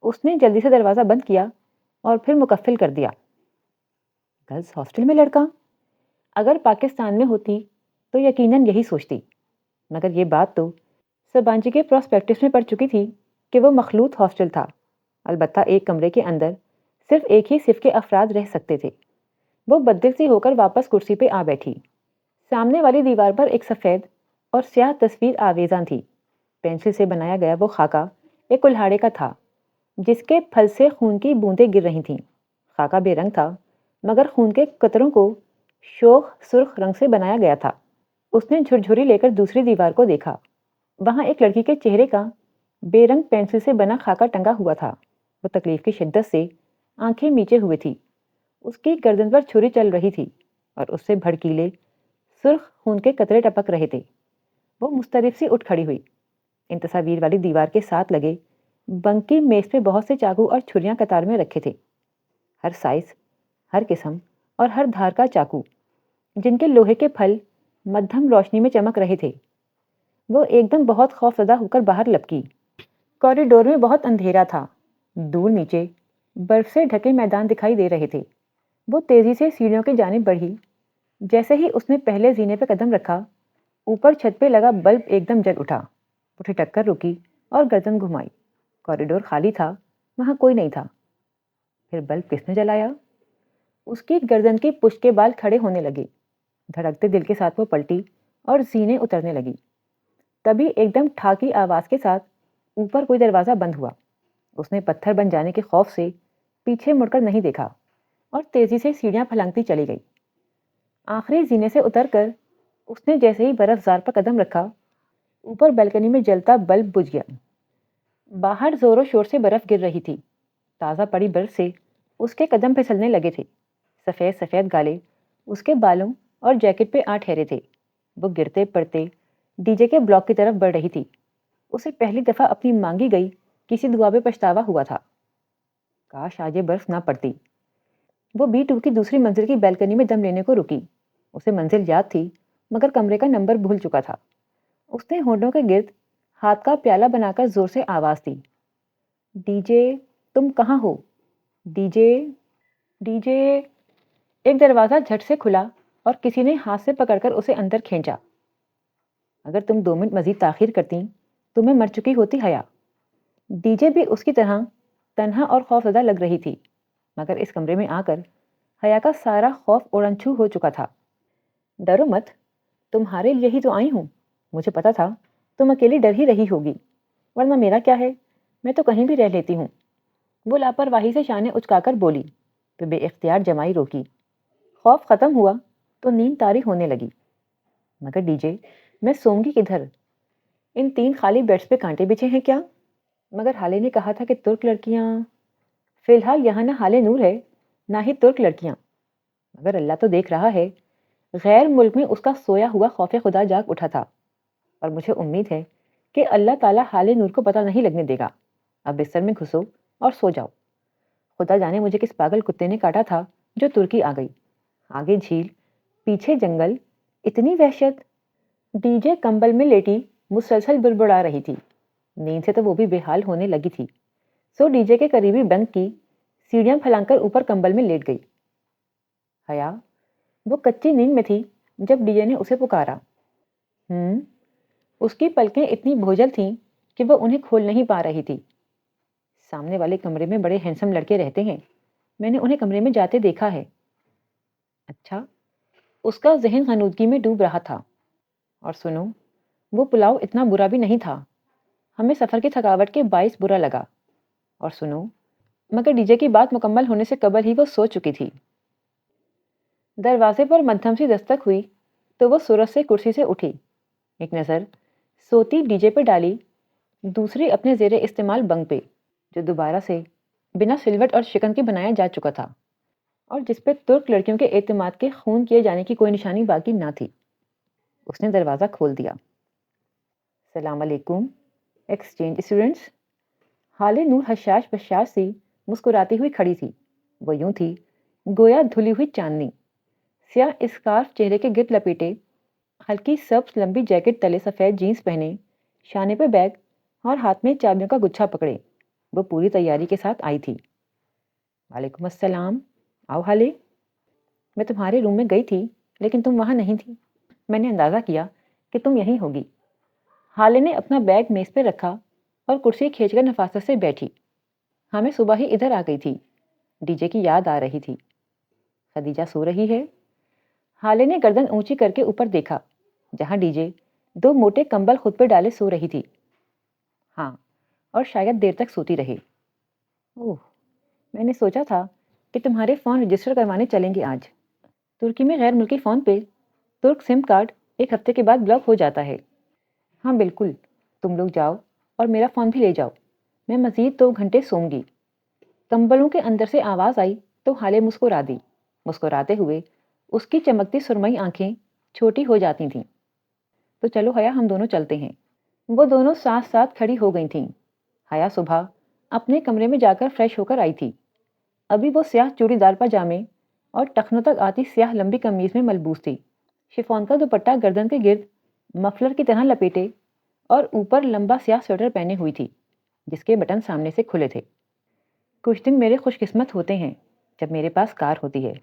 اس نے جلدی سے دروازہ بند کیا اور پھر مقفل کر دیا۔ گرلز ہاسٹل میں لڑکا؟ اگر پاکستان میں ہوتی تو یقیناً یہی سوچتی، مگر یہ بات تو سبانجی کے پراسپیکٹس میں پڑ چکی تھی کہ وہ مخلوط ہاسٹل تھا۔ البتہ ایک کمرے کے اندر صرف ایک ہی صف کے افراد رہ سکتے تھے۔ وہ بددل سی ہو کر واپس کرسی پہ آ بیٹھی۔ سامنے والی دیوار پر ایک سفید اور سیاہ تصویر آویزاں تھی۔ پینسل سے بنایا گیا وہ خاکہ ایک کلہاڑے کا تھا جس کے پھل سے خون کی بوندیں گر رہی تھیں۔ خاکہ بے رنگ تھا، مگر خون کے قطروں کو شوخ سرخ رنگ سے بنایا گیا تھا۔ اس نے جھرجھری لے کر دوسری دیوار کو دیکھا۔ وہاں ایک لڑکی کے چہرے کا بے رنگ پینسل سے بنا خاکہ ٹنگا ہوا تھا۔ وہ تکلیف کی شدت سے آنکھیں میچے ہوئے تھی۔ اس کی گردن پر چھری چل رہی تھی اور اس سے بھڑکیلے سرخ خون کے قطرے ٹپک رہے تھے۔ وہ مضطرب سی اٹھ کھڑی ہوئی۔ ان تصاویر والی دیوار کے ساتھ لگے بنک کی میز پہ بہت سے چاقو اور چھریاں قطار میں رکھے تھے۔ ہر سائز، ہر قسم اور ہر دھار کا چاقو، جن کے لوہے کے پھل مدھم روشنی میں چمک رہے تھے۔ وہ ایک دم بہت خوف زدہ ہو کر باہر لپکی۔ کوریڈور میں بہت اندھیرا تھا۔ دور نیچے برف سے ڈھکے میدان دکھائی دے رہے تھے۔ وہ تیزی سے سیڑھیوں کی جانب بڑھی۔ جیسے ہی اس نے پہلے زینے پہ قدم رکھا، اوپر چھت پہ لگا بلب ایک دم جل اٹھا۔ وہ ٹھٹک کر رکی اور گردن گھمائی۔ کوریڈور خالی تھا، وہاں کوئی نہیں تھا۔ پھر بلب کس نے جلایا؟ اس کی گردن کی پشت کے بال کھڑے ہونے لگے۔ دھڑکتے دل کے ساتھ وہ پلٹی اور زینے اترنے لگی۔ تبھی ایک دم ٹھاکی آواز کے ساتھ اوپر کوئی دروازہ بند ہوا۔ اس نے پتھر بن جانے کے خوف سے پیچھے مڑ کر نہیں دیکھا اور تیزی سے سیڑھیاں پھلانگتی چلی گئی۔ آخری زینے سے اتر کر اس نے جیسے ہی برف زار پر قدم رکھا، اوپر بالکنی میں جلتا بلب بجھ گیا۔ باہر زور و شور سے برف گر رہی تھی۔ تازہ پڑی برف سے اس کے قدم پھسلنے لگے تھے۔ سفید سفید گالے اس کے بالوں اور جیکٹ پہ آ ٹھہرے تھے۔ وہ گرتے پڑتے ڈی جے کے بلاک کی طرف بڑھ رہی تھی۔ اسے پہلی دفعہ اپنی مانگی گئی کسی دعا پہ پچھتاوا ہوا تھا۔ کاش آج یہ برف نہ پڑتی۔ وہ B2 کی دوسری منزل کی بیلکنی میں دم لینے کو رکی۔ اسے منزل یاد تھی، مگر کمرے کا نمبر بھول چکا تھا۔ اس نے ہونٹوں کے گرد ہاتھ کا پیالہ بنا کر زور سے آواز دی، ڈی جے تم کہاں ہو؟ D J, D J. ایک دروازہ جھٹ سے کھلا اور کسی نے ہاتھ سے پکڑ کر اسے اندر کھینچا۔ اگر تم 2 منٹ مزید تاخیر کرتی تو میں مر چکی ہوتی حیا۔ ڈی جے بھی اس کی طرح تنہا اور خوف زدہ لگ رہی تھی، مگر اس کمرے میں آ کر حیا کا سارا خوف اڑنچھو ہو چکا تھا۔ ڈرو مت، تمہارے لیے ہی تو آئی ہوں۔ مجھے پتا تھا تم اکیلی ڈر ہی رہی ہوگی، ورنہ میرا کیا ہے، میں تو کہیں بھی رہ لیتی ہوں۔ وہ لاپرواہی سے شانے اچکا کر بولی، پھر بے اختیار جمائی روکی۔ خوف ختم ہوا تو نیند طاری ہونے لگی۔ مگر ڈی جے، میں سوؤں گی کدھر؟ ان 3 خالی بیڈس پہ کانٹے بچھے ہیں کیا؟ مگر حالے نے کہا تھا کہ ترک لڑکیاں… فی الحال یہاں نہ حالے نور ہے نہ ہی ترک لڑکیاں، مگر اللہ تو دیکھ رہا ہے۔ غیر ملک میں اس کا سویا ہوا خوف خدا جاگ اٹھا تھا، اور مجھے امید ہے کہ اللہ تعالیٰ حالے نور کو پتہ نہیں لگنے دے گا۔ اب بستر میں گھسو اور سو جاؤ۔ خدا جانے مجھے کس پاگل کتے نے کاٹا تھا جو ترکی آ گئی۔ آگے جھیل، پیچھے جنگل، اتنی وحشت۔ ڈی جے کمبل میں لیٹی مسلسل بڑبڑا رہی تھی۔ نیند سے تو وہ بھی بے حال ہونے لگی تھی، سو ڈی جے کے قریبی بنک کی سیڑھیاں پھلانگ کر اوپر کمبل میں لیٹ گئی۔ حیا، وہ کچی نیند میں تھی جب ڈی جے نے اسے پکارا۔ اس کی پلکیں اتنی بھوجل تھیں کہ وہ انہیں کھول نہیں پا رہی تھی۔ سامنے والے کمرے میں بڑے ہینسم لڑکے رہتے ہیں، میں نے انہیں کمرے میں جاتے دیکھا ہے۔ اچھا، اس کا ذہن غنودگی میں ڈوب رہا تھا۔ اور سنو، وہ پلاؤ اتنا برا بھی نہیں تھا، ہمیں سفر کی تھکاوٹ کے باعث برا لگا۔ اور سنو، مگر ڈی جے کی بات مکمل ہونے سے قبل ہی وہ سو چکی تھی۔ دروازے پر مدھم سی دستک ہوئی تو وہ سرعت سے کرسی سے اٹھی، ایک نظر سوتی ڈی جے پہ ڈالی، دوسری اپنے زیر استعمال بنک پہ، جو دوبارہ سے بنا سلوٹ اور شکن کے بنایا جا چکا تھا، اور جس پہ ترک لڑکیوں کے اعتماد کے خون کیے جانے کی کوئی نشانی باقی نہ تھی۔ اس نے دروازہ کھول دیا۔ السلام علیکم ایکسچینج اسٹوڈنٹس۔ حالے نور حشاش بشاش سی مسکراتی ہوئی کھڑی تھی۔ وہ یوں تھی گویا دھلی ہوئی چاندنی، سیاہ اسکارف چہرے کے گرد لپیٹے، ہلکی سبز لمبی جیکٹ تلے سفید جینس پہنے، شانے پہ بیگ اور ہاتھ میں چابیوں کا گچھا پکڑے وہ پوری تیاری کے ساتھ آئی تھی۔ وعلیکم السلام، آؤ حالے۔ میں تمہارے روم میں گئی تھی لیکن تم وہاں نہیں تھی، میں نے اندازہ کیا کہ تم یہیں ہوگی۔ حالے نے اپنا بیگ میز پہ رکھا اور کرسی کھینچ کر نفاست سے بیٹھی۔ ہمیں صبح ہی ادھر آ گئی تھی، ڈی جے کی یاد آ رہی تھی۔ خدیجہ سو رہی ہے؟ حالے نے گردن اونچی کر کے اوپر دیکھا جہاں ڈی جے 2 موٹے کمبل خود پہ ڈالے سو رہی تھی۔ ہاں، اور شاید دیر تک سوتی رہے۔ اوہ، میں نے سوچا تھا کہ تمہارے فون رجسٹر کروانے چلیں گے آج۔ ترکی میں غیر ملکی فون پہ ترک سم کارڈ 1 ہفتے کے بعد بلاک ہو جاتا ہے۔ ہاں بالکل، تم لوگ جاؤ اور میرا فون بھی لے جاؤ، میں مزید 2 گھنٹے سوؤں گی۔ کمبلوں کے اندر سے آواز آئی تو حالے مسکرا دی۔ مسکراتے ہوئے اس کی چمکتی سرمئی آنکھیں چھوٹی ہو جاتی تھیں۔ تو چلو حیا، ہم دونوں چلتے ہیں۔ وہ دونوں ساتھ ساتھ کھڑی ہو گئی تھیں۔ حیا صبح اپنے کمرے میں جا کر فریش ہو کر آئی تھی۔ ابھی وہ سیاہ چوڑی دار پاجامے اور ٹخنوں تک آتی سیاہ لمبی قمیض میں ملبوس تھی۔ شفون کا دوپٹہ گردن کے گرد مفلر کی طرح لپیٹے اور اوپر لمبا سیاہ سویٹر پہنے ہوئی تھی جس کے بٹن سامنے سے کھلے تھے۔ کچھ دن میرے خوش قسمت ہوتے ہیں جب میرے پاس کار ہوتی ہے،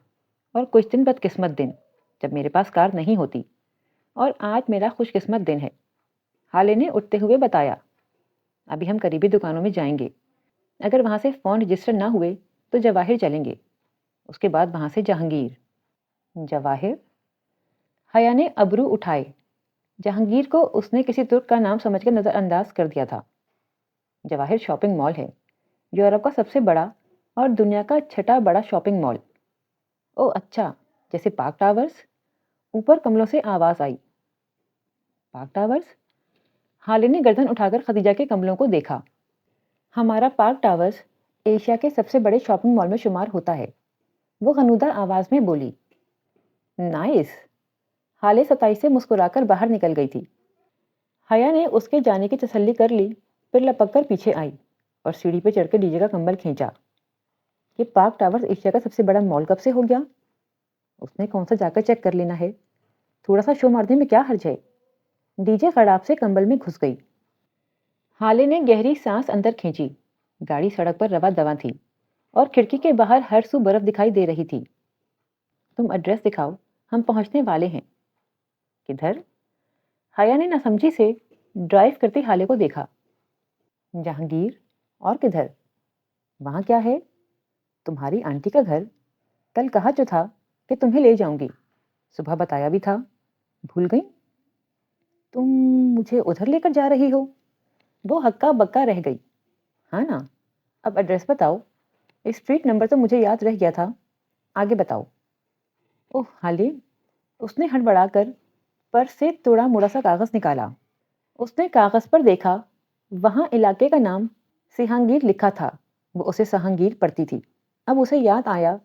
اور کچھ دن بدقسمت دن جب میرے پاس کار نہیں ہوتی، اور آج میرا خوش قسمت دن ہے، حالے نے اٹھتے ہوئے بتایا۔ ابھی ہم قریبی دکانوں میں جائیں گے، اگر وہاں سے فون رجسٹر نہ ہوئے تو جواہر چلیں گے، اس کے بعد وہاں سے جہانگیر۔ جواہر؟ حیا نے ابرو اٹھائے۔ جہانگیر کو اس نے کسی ترک کا نام سمجھ کر نظر انداز کر دیا تھا۔ جواہر شاپنگ مال ہے، یورپ کا سب سے بڑا اور دنیا کا 6واں بڑا شاپنگ مال۔ او اچھا، جیسے پارک ٹاورز؟ اوپر کمروں سے آواز آئی۔ Park towers? حالے نے گردن اٹھا کر خدیجہ کے کمروں کو دیکھا۔ ہمارا پارک ٹاورز ایشیا کے سب سے بڑے شاپنگ مال میں شمار ہوتا ہے، وہ غنودہ آواز میں بولی۔ نائس۔ حالے ستائی سے مسکرا کر باہر نکل گئی تھی۔ حیا نے اس کے جانے کی تسلی کر لی، پھر لپک کر پیچھے آئی اور سیڑھی پہ چڑھ کے ڈی جے کا کمبل کھینچا۔ یہ پارک ٹاورز ایشیا کا سب سے بڑا مال کب سے ہو گیا؟ اس نے کون سا جا کر چیک کر لینا ہے، تھوڑا سا شو مارنے میں کیا حرج ہے؟ ڈی جے خراب سے کمبل میں گھس گئی۔ حالے نے گہری سانس اندر کھینچی۔ گاڑی سڑک پر رواں دواں تھی اور کھڑکی کے باہر ہر سو برف دکھائی دے رہی تھی۔ تم ایڈریس دکھاؤ، ہم پہنچنے والے ہیں۔ کدھر؟ حیا نے ناسمجھی سے ڈرائیو کرتے حالے کو دیکھا۔ جہانگیر؟ اور کدھر؟ وہاں کیا ہے؟ تمہاری آنٹی کا گھر، کل کہا جو تھا کہ تمہیں لے جاؤں گی، صبح بتایا بھی تھا، بھول گئی؟ تم مجھے ادھر لے کر جا رہی ہو؟ وہ ہکا بکا رہ گئی۔ ہاں نا، اب ایڈریس بتاؤ، اسٹریٹ نمبر تو مجھے یاد رہ گیا تھا، آگے بتاؤ۔ اوہ حالے، اس نے ہڑبڑا کر پرس سے توڑا موڑا سا کاغذ نکالا۔ اس نے کاغذ پر دیکھا، وہاں علاقے کا نام سہانگیر لکھا تھا۔ وہ اسے سہانگیر پڑھتی تھی۔ اب اسے یاد آیا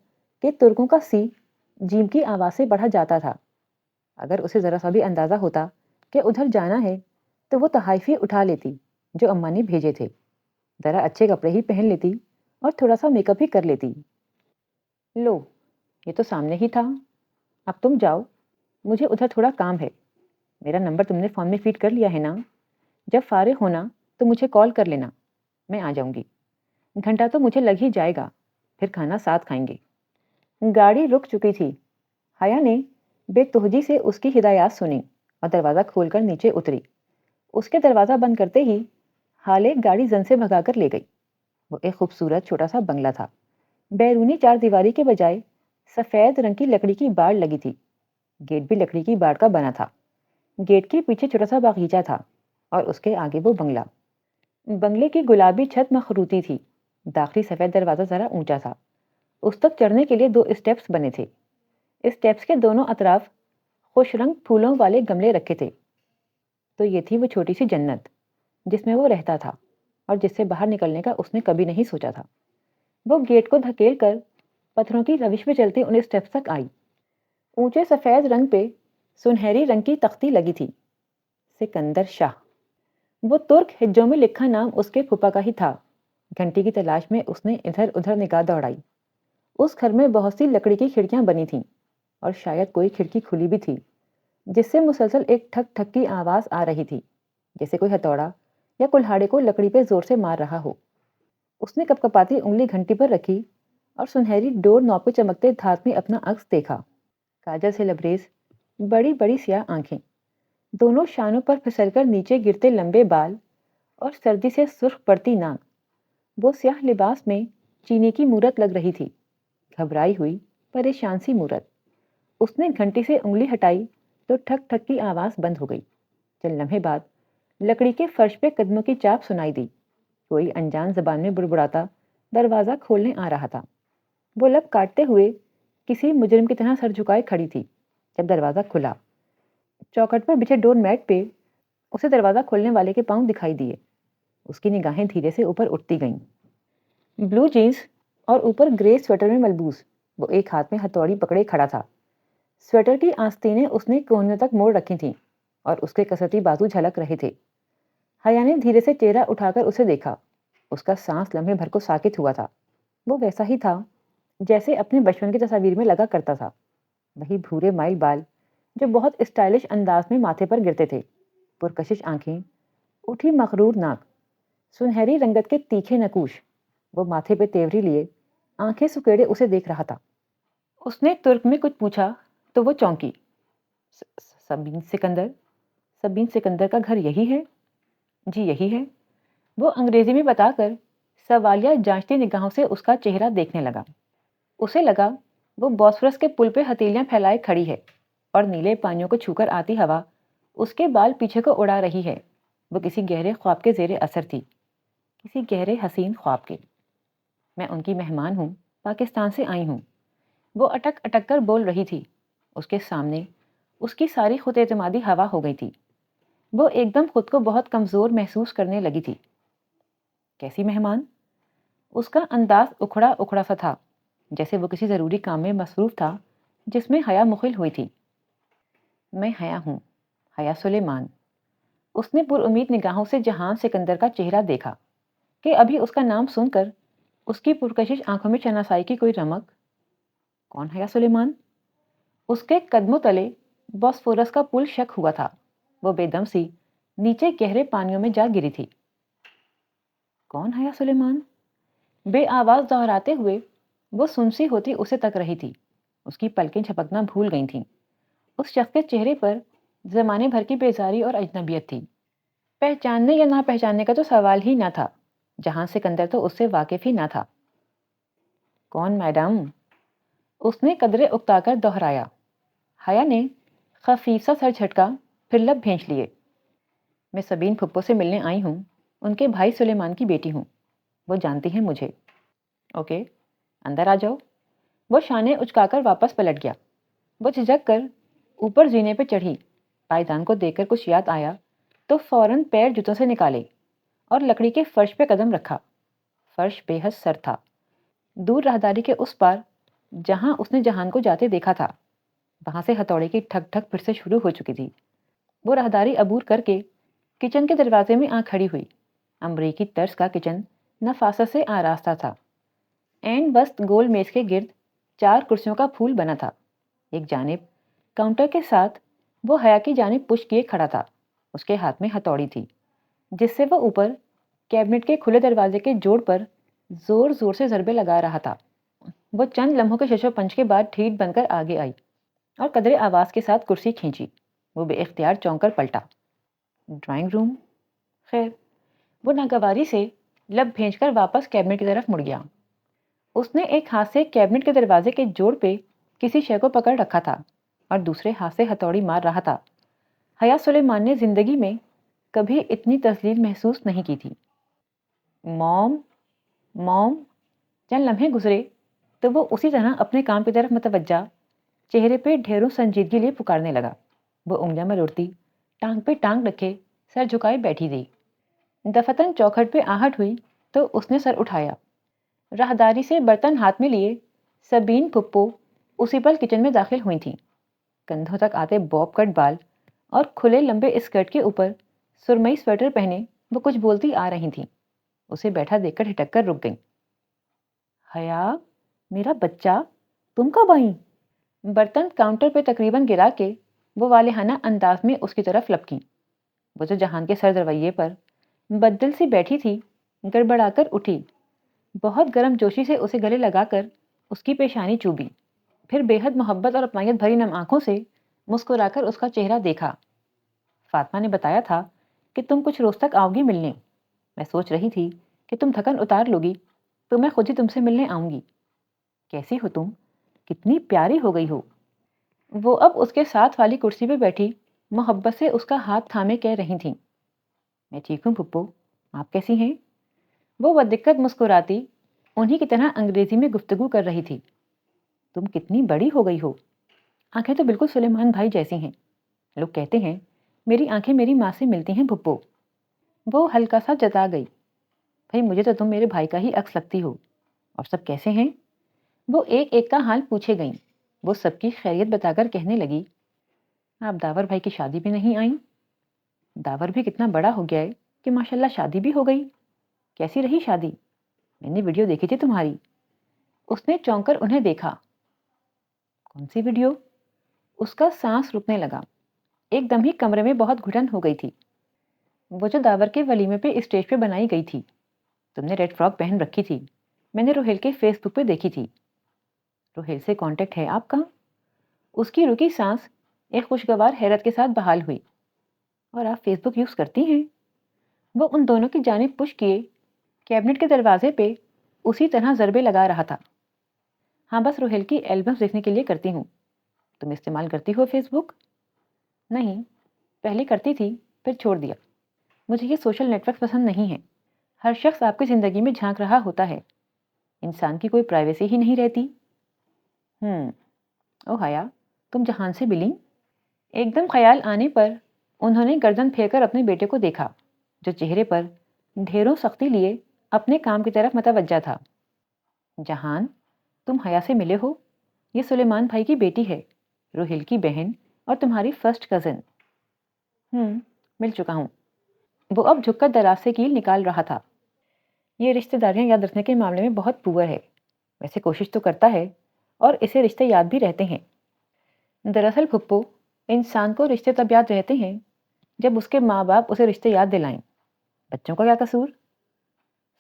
کہ ترکوں کا سی جیم کی آواز سے پڑھا جاتا تھا۔ اگر اسے ذرا سا بھی اندازہ ہوتا کہ ادھر جانا ہے تو وہ تحائفی اٹھا لیتی جو اماں نے بھیجے تھے، ذرا اچھے کپڑے ہی پہن لیتی اور تھوڑا سا میک اپ ہی کر لیتی۔ لو، یہ تو سامنے ہی تھا، اب تم جاؤ، مجھے ادھر تھوڑا کام ہے۔ میرا نمبر تم نے فون میں فیڈ کر لیا ہے نا؟ جب فارغ ہونا تو مجھے کال کر لینا، میں آ جاؤں گی۔ گھنٹہ تو مجھے لگ ہی جائے گا، پھر کھانا ساتھ کھائیں گے۔ گاڑی رک چکی تھی۔ حیا نے بے توجہی سے اس کی ہدایات سنی اور دروازہ کھول کر نیچے اتری۔ اس کے دروازہ بند کرتے ہی حالے گاڑی زن سے بھگا کر لے گئی۔ وہ ایک خوبصورت چھوٹا سا بنگلہ تھا۔ بیرونی چار دیواری کے بجائے سفید رنگ کی لکڑی کی باڑ لگی تھی۔ گیٹ بھی لکڑی کی باڑ کا بنا تھا۔ گیٹ کے پیچھے چھوٹا سا باغیچہ تھا اور اس کے آگے وہ بنگلہ۔ بنگلے کی گلابی چھت مخروطی تھی۔ داخلی سفید دروازہ ذرا اونچا تھا۔ اس تک چڑھنے کے لیے 2 اسٹیپس بنے تھے۔ اسٹیپس کے دونوں اطراف خوش رنگ پھولوں والے گملے رکھے تھے۔ تو یہ تھی وہ چھوٹی سی جنت جس میں وہ رہتا تھا اور جس سے باہر نکلنے کا اس نے کبھی نہیں سوچا تھا۔ وہ گیٹ کو دھکیل کر پتھروں کی روش میں چلتی ان اسٹیپس تک آئی۔ اونچے سفید رنگ پہ سنہری رنگ کی تختی لگی تھی، سکندر شاہ۔ وہ ترک ہجوں میں لکھا نام اس کے پھپھا کا ہی تھا۔ گھنٹی کی تلاش میں اس نے ادھر ادھر نگاہ دوڑائی۔ اس گھر میں بہت سی لکڑی کی کھڑکیاں بنی تھیں اور شاید کوئی کھڑکی کھلی بھی تھی جس سے مسلسل ایک ٹھک ٹھک کی آواز آ رہی تھی، جیسے کوئی ہتھوڑا یا کلہاڑے کو لکڑی پہ زور سے مار رہا ہو۔ اس نے کپ کپاتی انگلی گھنٹی پر رکھی اور سنہری ڈور نوب پہ چمکتے دھات میں اپنا عکس دیکھا۔ کاجل سے لبریز بڑی بڑی سیاہ آنکھیں، دونوں شانوں پر پھسل کر نیچے گرتے لمبے بال اور سردی سے سرخ پڑتی ناک۔ وہ سیاہ لباس میں چینی کی مورت لگ رہی تھی، گھبرائی ہوئی پریشان سی مورت۔ اس نے گھنٹی سے انگلی ہٹائی تو ٹھک ٹھک کی آواز بند ہو گئی۔ چند لمحے بعد لکڑی کے فرش پہ قدموں کی چاپ سنائی دی۔ کوئی انجان زبان میں بڑبڑاتا دروازہ کھولنے آ رہا تھا۔ وہ لب کاٹتے ہوئے کسی مجرم کی طرح سر جھکائے کھڑی تھی جب دروازہ کھلا۔ چوکھٹ پر بچھے ڈور میٹ پہ اسے دروازہ کھولنے والے کے پاؤں دکھائی دیے۔ اس کی نگاہیں دھیرے سے اوپر اٹھتی گئیں۔ بلو جینز اور اوپر گرے سویٹر میں ملبوس وہ ایک ہاتھ میں ہتھوڑی پکڑے کھڑا تھا۔ سویٹر کی آستینیں اس نے کوہنیوں تک موڑ رکھی تھیں اور اس کے کسرتی بازو جھلک رہے تھے۔ حیا نے دھیرے سے چہرہ اٹھا کر اسے دیکھا۔ اس کا سانس لمحے بھر کو ساکت ہوا تھا۔ وہ ویسا ہی تھا جیسے اپنے بچپن کی تصاویر میں لگا کرتا تھا۔ وہی بھورے مائل بال جو بہت اسٹائلش انداز میں ماتھے پر گرتے تھے، پرکشش آنکھیں، اٹھی مغرور ناک، سنہری رنگت کے تیکھے نکوش۔ وہ ماتھے پہ تیوری لیے آنکھیں سکیڑے اسے دیکھ رہا تھا۔ اس نے ترک میں کچھ پوچھا تو وہ چونکی۔ سبین سکندر؟ سبین سکندر کا گھر یہی ہے؟ جی یہی ہے، وہ انگریزی میں بتا کر سوالیہ جانچتی نگاہوں سے اس کا چہرہ دیکھنے لگا۔ اسے لگا وہ بوسفورس کے پل پہ ہتھیلیاں پھیلائے کھڑی ہے اور نیلے پانیوں کو چھو کر آتی ہوا اس کے بال پیچھے کو اڑا رہی ہے۔ وہ کسی گہرے خواب کے زیر اثر تھی، کسی گہرے حسین خواب کے۔ میں ان کی مہمان ہوں، پاکستان سے آئی ہوں، وہ اٹک اٹک کر بول رہی تھی۔ اس کے سامنے اس کی ساری خود اعتمادی ہوا ہو گئی تھی۔ وہ ایک دم خود کو بہت کمزور محسوس کرنے لگی تھی۔ کیسی مہمان؟ اس کا انداز اکھڑا اکھڑا سا تھا، جیسے وہ کسی ضروری کام میں مصروف تھا جس میں حیا مخل ہوئی تھی۔ میں حیا ہوں، حیا سلیمان۔ اس نے پر امید نگاہوں سے جہان سکندر کا چہرہ دیکھا کہ ابھی اس کا نام سن کر اس کی پرکشش آنکھوں میں شناسائی کی کوئی رمق۔ کون حیا سلیمان؟ اس کے قدموں تلے بوسفورس کا پل شک ہوا تھا۔ وہ بے دم سی نیچے گہرے پانیوں میں جا گری تھی۔ کون حیا سلیمان؟ بے آواز دہراتے ہوئے وہ سنسی ہوتی اسے تک رہی تھی۔ اس کی پلکیں جھپکنا بھول گئی تھیں۔ اس شخص کے چہرے پر زمانے بھر کی بیزاری اور اجنبیت تھی۔ پہچاننے یا نہ پہچاننے کا تو سوال ہی نہ تھا، جہاں سکندر تو اس سے واقف ہی نہ تھا۔ کون میڈم؟ اس نے قدرے اکتا کر دہرایا۔ حیا نے خفیف سا سر جھٹکا، پھر لب بھینچ لیے۔ میں سبین پھپھو سے ملنے آئی ہوں، ان کے بھائی سلیمان کی بیٹی ہوں، وہ جانتی ہیں مجھے۔ اوکے، اندر آ جاؤ۔ وہ شانے اچکا کر واپس پلٹ گیا۔ وہ جھجک کر اوپر زینے پہ چڑھی۔ پائیدان کو دیکھ کر کچھ یاد آیا تو فوراً پیر جوتوں سے نکالے اور لکڑی کے فرش پہ قدم رکھا۔ فرش بے حد سرد تھا۔ دور راہداری کے اس پار جہاں اس نے جہان کو جاتے دیکھا تھا، وہاں سے ہتھوڑے کی ٹھک ٹھک پھر سے شروع ہو چکی تھی۔ وہ راہداری عبور کر کے کچن کے دروازے میں آ کھڑی ہوئی۔ امریکی طرز کا کچن نفاست سے آراستہ تھا۔ این وسط گول میز کے گرد 4 کرسیوں کا پھول بنا تھا۔ ایک جانب کاؤنٹر کے ساتھ وہ حیا کی جانب پشت کیے کھڑا تھا۔ اس کے ہاتھ میں ہتھوڑی تھی جس سے وہ اوپر کیبنٹ کے کھلے دروازے کے جوڑ پر زور زور سے ضربے لگا رہا تھا۔ وہ چند لمحوں کے شش و پنج کے بعد ٹھیٹ بن کر آگے آئی اور قدرے آواز کے ساتھ کرسی کھینچی۔ وہ بے اختیار چونک کر پلٹا۔ Drawing room? خیر، وہ ناگواری سے لب بھینچ کر واپس کیبنٹ کی طرف مڑ گیا۔ اس نے ایک ہاتھ سے کیبنٹ کے دروازے کے جوڑ پہ کسی شے کو پکڑ رکھا تھا اور دوسرے ہاتھ سے ہتھوڑی مار رہا تھا۔ حیا سلیمان نے زندگی میں کبھی اتنی تذلیل محسوس نہیں کی تھی۔ موم موم چند لمحے گزرے تو وہ اسی طرح اپنے کام کی طرف متوجہ چہرے پہ ڈھیروں سنجیدگی لیے پکارنے لگا۔ وہ انگلیاں مروڑتی ٹانگ پہ ٹانگ رکھے سر جھکائے بیٹھی رہی۔ دفتن چوکھٹ پہ آہٹ ہوئی تو اس نے سر اٹھایا۔ راہداری سے برتن ہاتھ میں لیے سبین پھپھو اسی پل کچن میں داخل ہوئی تھیں۔ کندھوں تک آتے بوب کٹ بال اور کھلے لمبے اسکرٹ کے اوپر سرمئی سویٹر پہنے وہ کچھ بولتی آ رہی تھیں۔ اسے بیٹھا دیکھ کر ہٹک کر رک گئیں۔ حیا، میرا بچہ، تم کب آئیں؟ برتن کاؤنٹر پہ تقریباً گرا کے وہ والہانہ انداز میں اس کی طرف لپکیں۔ وہ جو جہان کے سر رویے پر بدل سی بیٹھی تھی گڑبڑا کر اٹھی، بہت گرم جوشی سے اسے گلے لگا کر اس کی پیشانی چوبی، پھر بے حد محبت اور اپنائیت بھری نم آنکھوں سے مسکرا کر اس کا چہرہ دیکھا۔ فاطمہ نے بتایا تھا کہ تم کچھ روز تک آؤ گی ملنے۔ میں سوچ رہی تھی کہ تم تھکن اتار لوگی تو میں خود ہی تم سے ملنے آؤں گی۔ کیسی ہو تم؟ کتنی پیاری ہو گئی ہو۔ وہ اب اس کے ساتھ والی کرسی پہ بیٹھی محبت سے اس کا ہاتھ تھامے کہہ رہی تھیں۔ میں ٹھیک ہوں پھپھو، آپ کیسی ہیں؟ وہ بدقت مسکراتی انہی کی طرح انگریزی میں گفتگو کر رہی تھی۔ تم کتنی بڑی ہو گئی ہو۔ آنکھیں تو بالکل سلیمان بھائی جیسی ہیں۔ لوگ کہتے ہیں میری آنکھیں میری ماں سے ملتی ہیں پھپھو۔ وہ ہلکا سا جتا گئی۔ بھائی مجھے تو تم میرے بھائی کا ہی عکس لگتی ہو۔ اور سب کیسے ہیں؟ وہ ایک ایک کا حال پوچھے گئیں۔ وہ سب کی خیریت بتا کر کہنے لگی، آپ داور بھائی کی شادی بھی نہیں آئیں؟ داور بھی کتنا بڑا ہو گیا ہے کہ ماشاءاللہ شادی بھی ہو گئی۔ کیسی رہی شادی؟ میں نے ویڈیو دیکھی تھی تمہاری۔ اس نے چونک کر انہیں دیکھا۔ کون سی ویڈیو؟ اس کا سانس رکنے لگا۔ ایک دم ہی کمرے میں بہت گھٹن ہو گئی تھی۔ وہ جو داور کے ولیمے پہ اسٹیج پہ بنائی گئی تھی، تم نے ریڈ فراک پہن رکھی تھی، میں نے روہیل کے فیس بک پہ دیکھی تھی۔ روہیل سے کانٹیکٹ ہے آپ کا؟ اس کی رکی سانس ایک خوشگوار حیرت کے ساتھ بحال ہوئی۔ اور آپ فیس بک یوز کرتی ہیں؟ وہ ان دونوں کی جانب پش کیے کیبنٹ کے دروازے پہ اسی طرح ضربے لگا رہا تھا۔ ہاں بس روہیل کی البمز دیکھنے کے لیے کرتی ہوں۔ تم استعمال کرتی ہو فیس بک؟ نہیں، پہلے کرتی تھی پھر چھوڑ دیا۔ مجھے یہ سوشل نیٹ ورک پسند نہیں ہے۔ ہر شخص آپ کی زندگی میں جھانک رہا ہوتا ہے، انسان کی کوئی پرائیویسی ہی نہیں رہتی۔ او حیا، تم جہان سے ملی؟ ایک دم خیال آنے پر انہوں نے گردن پھیر کر اپنے بیٹے کو دیکھا جو چہرے پر ڈھیروں سختی لیے اپنے کام کی طرف متوجہ تھا۔ جہان، تم حیا سے ملے ہو؟ یہ سلیمان بھائی کی بیٹی ہے، روہیل کی بہن اور تمہاری فرسٹ کزن۔ مل چکا ہوں۔ وہ اب جھک کر دراز سے کیل نکال رہا تھا۔ یہ رشتہ داریاں یاد رکھنے کے معاملے میں بہت پور ہے، ویسے کوشش تو کرتا ہے اور اسے رشتے یاد بھی رہتے ہیں۔ دراصل پھپھو، انسان کو رشتے تب یاد رہتے ہیں جب اس کے ماں باپ اسے رشتے یاد دلائیں۔ بچوں کا کیا قصور؟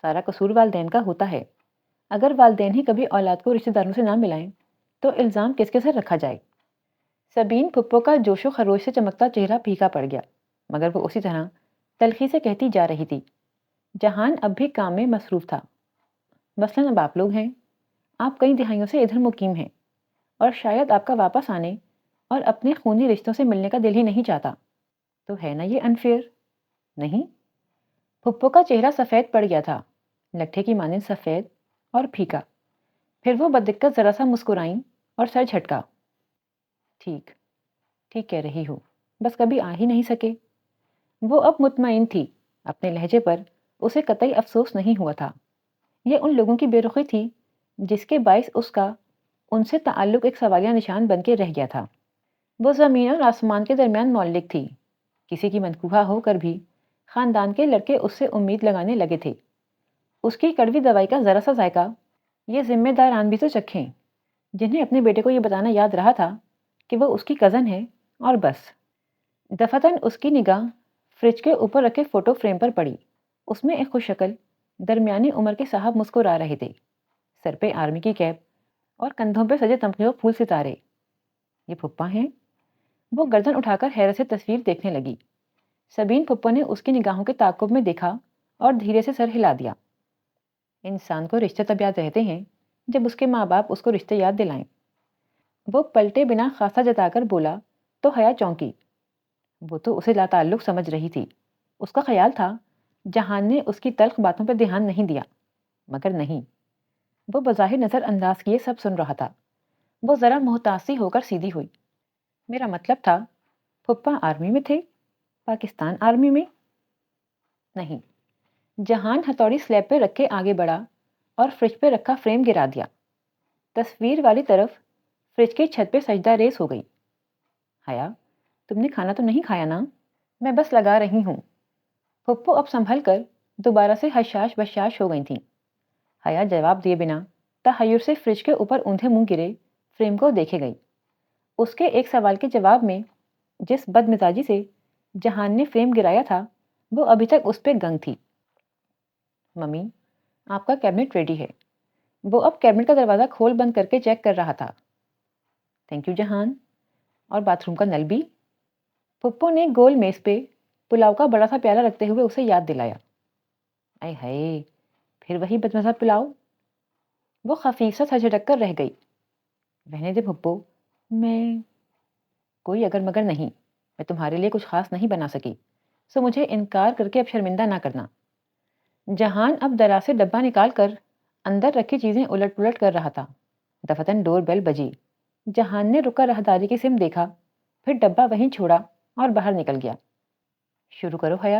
سارا قصور والدین کا ہوتا ہے۔ اگر والدین ہی کبھی اولاد کو رشتہ داروں سے نہ ملائیں تو الزام کس کے سر رکھا جائے؟ سبین پھپھو کا جوش و خروش سے چمکتا چہرہ پھیکا پڑ گیا، مگر وہ اسی طرح تلخی سے کہتی جا رہی تھی۔ جہان اب بھی کام میں مصروف تھا۔ مثلاً اب آپ لوگ ہیں، آپ کئی دہائیوں سے ادھر مقیم ہیں اور شاید آپ کا واپس آنے اور اپنے خونی رشتوں سے ملنے کا دل ہی نہیں چاہتا، تو ہے نا یہ انفیئر؟ نہیں؟ پھپھو کا چہرہ سفید پڑ گیا تھا، لٹھے کی مانند سفید اور پھیکا۔ پھر وہ بددقت ذرا سا مسکرائیں اور سر جھٹکا۔ ٹھیک ٹھیک کہہ رہی ہو، بس کبھی آ ہی نہیں سکے۔ وہ اب مطمئن تھی، اپنے لہجے پر اسے قطعی افسوس نہیں ہوا تھا۔ یہ ان لوگوں کی بے رخی تھی جس کے باعث اس کا ان سے تعلق ایک سوالیہ نشان بن کے رہ گیا تھا۔ وہ زمین اور آسمان کے درمیان معلق تھی، کسی کی منقوہہ ہو کر بھی خاندان کے لڑکے اس سے امید لگانے لگے تھے۔ اس کی کڑوی دوائی کا ذرا سا ذائقہ یہ ذمہ داران بھی تو چکھیں، جنہیں اپنے بیٹے کو یہ بتانا یاد رہا تھا کہ وہ اس کی کزن ہے، اور بس۔ دفتن اس کی نگاہ فریج کے اوپر رکھے فوٹو فریم پر پڑی۔ اس میں ایک خوش شکل درمیانی عمر کے صاحب مسکرا رہے تھے، سر پہ آرمی کی کیپ اور کندھوں پہ سجے تمغے پھول ستارے۔ یہ پھپھا ہیں؟ وہ گردن اٹھا کر حیرت سے تصویر دیکھنے لگی۔ سبین پھپھو نے اس کی نگاہوں کے تعاقب میں دیکھا اور دھیرے سے سر ہلا دیا۔ انسان کو رشتے تب یاد رہتے ہیں جب اس کے ماں باپ اس کو رشتے یاد دلائیں۔ وہ پلٹے بنا خاصا جتا کر بولا تو حیا چونکی۔ وہ تو اسے لا تعلق سمجھ رہی تھی۔ اس کا خیال تھا جہان نے اس کی تلخ باتوں پر دھیان نہیں دیا، مگر نہیں، وہ بظاہر نظر انداز کیے سب سن رہا تھا۔ وہ ذرا محتاسی ہو کر سیدھی ہوئی۔ میرا مطلب تھا پھپھا آرمی میں تھے؟ پاکستان آرمی میں؟ نہیں۔ جہان ہتھوڑی سلیب پہ رکھ کے آگے بڑھا اور فریج پہ رکھا فریم گرا دیا۔ تصویر والی طرف فریج کی چھت پہ سجدہ ریز ہو گئی۔ حیا، تم نے کھانا تو نہیں کھایا نا؟ میں بس لگا رہی ہوں۔ پھپھو اب سنبھل کر دوبارہ سے حشاش بشاش ہو گئی تھیں۔ حیا جواب دیے بنا تحیر سے فریج کے اوپر اوندھے منہ گرے فریم کو دیکھے گئی۔ اس کے ایک سوال کے جواب میں جس بد مزاجی سے جہان نے فریم گرایا تھا وہ ابھی تک اس پہ گنگ تھی۔ ممی، آپ کا کیبنٹ ریڈی ہے۔ وہ اب کیبنٹ کا دروازہ کھول بند کر کے چیک کر رہا تھا۔ تھینک یو جہان۔ اور باتھ روم کا نل بھی؟ پھپھو نے گول میز پہ پلاؤ کا بڑا سا پیالہ رکھتے ہوئے اسے یاد دلایا۔ اے ہائے، پھر وہی بدمزہ پلاؤ؟ وہ خفیف سا سر جھٹک کر رہ گئی۔ رہنے دے پھپھو، میں کوئی اگر مگر نہیں، میں تمہارے لیے کچھ خاص نہیں بنا سکی، سو مجھے انکار کر کے اب شرمندہ نہ کرنا۔ جہان اب دراز سے ڈبہ نکال کر اندر رکھی چیزیں الٹ پلٹ کر رہا تھا۔ دفتن ڈور بیل بجی۔ جہان نے رکا راہداری کی سم دیکھا، پھر ڈبہ وہیں چھوڑا اور باہر نکل گیا۔ شروع کرو حیا۔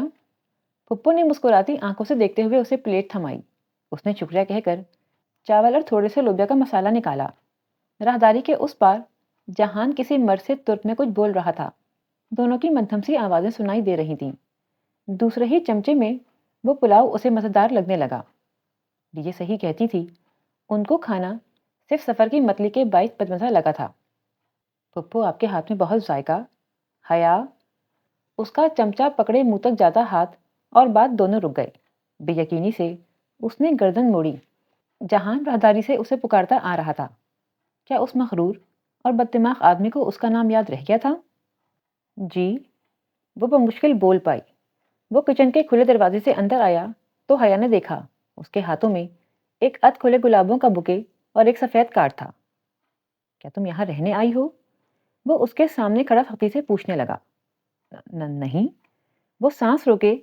پھپھو نے مسکراتی آنکھوں سے دیکھتے ہوئے اسے پلیٹ تھمائی۔ اس نے شکریہ کہہ کر چاول اور تھوڑے سے لوبیا کا مسالہ نکالا۔ راہداری کے اس پار جہان کسی مرد سے ترک میں کچھ بول رہا تھا۔ دونوں کی مدھم سی آوازیں سنائی دے رہی تھیں۔ دوسرے ہی چمچے میں وہ پلاؤ اسے مزیدار لگنے لگا۔ یہ صحیح کہتی تھی، ان کو کھانا صرف سفر کی متلی کے باعث بدمزہ لگا تھا۔ پھپھو، آپ کے ہاتھ میں بہت ذائقہ۔ حیا، اس کا چمچہ پکڑے منہ تک جاتا ہاتھ اور بات دونوں رک گئے۔ بے یقینی سے اس نے گردن موڑی۔ جہان راہداری سے اسے پکارتا آ رہا تھا۔ کیا اس مغرور اور بددماغ آدمی کو اس کا نام یاد رہ گیا تھا؟ جی، وہ بمشکل بول پائی۔ وہ کچن کے کھلے دروازے سے اندر آیا تو حیا نے دیکھا اس کے ہاتھوں میں ایک ادھ کھلے گلابوں کا بکے اور ایک سفید کارڈ تھا۔ کیا تم یہاں رہنے آئی ہو؟ وہ اس کے سامنے کھڑا سختی سے پوچھنے لگا۔ نہیں۔ وہ سانس روکے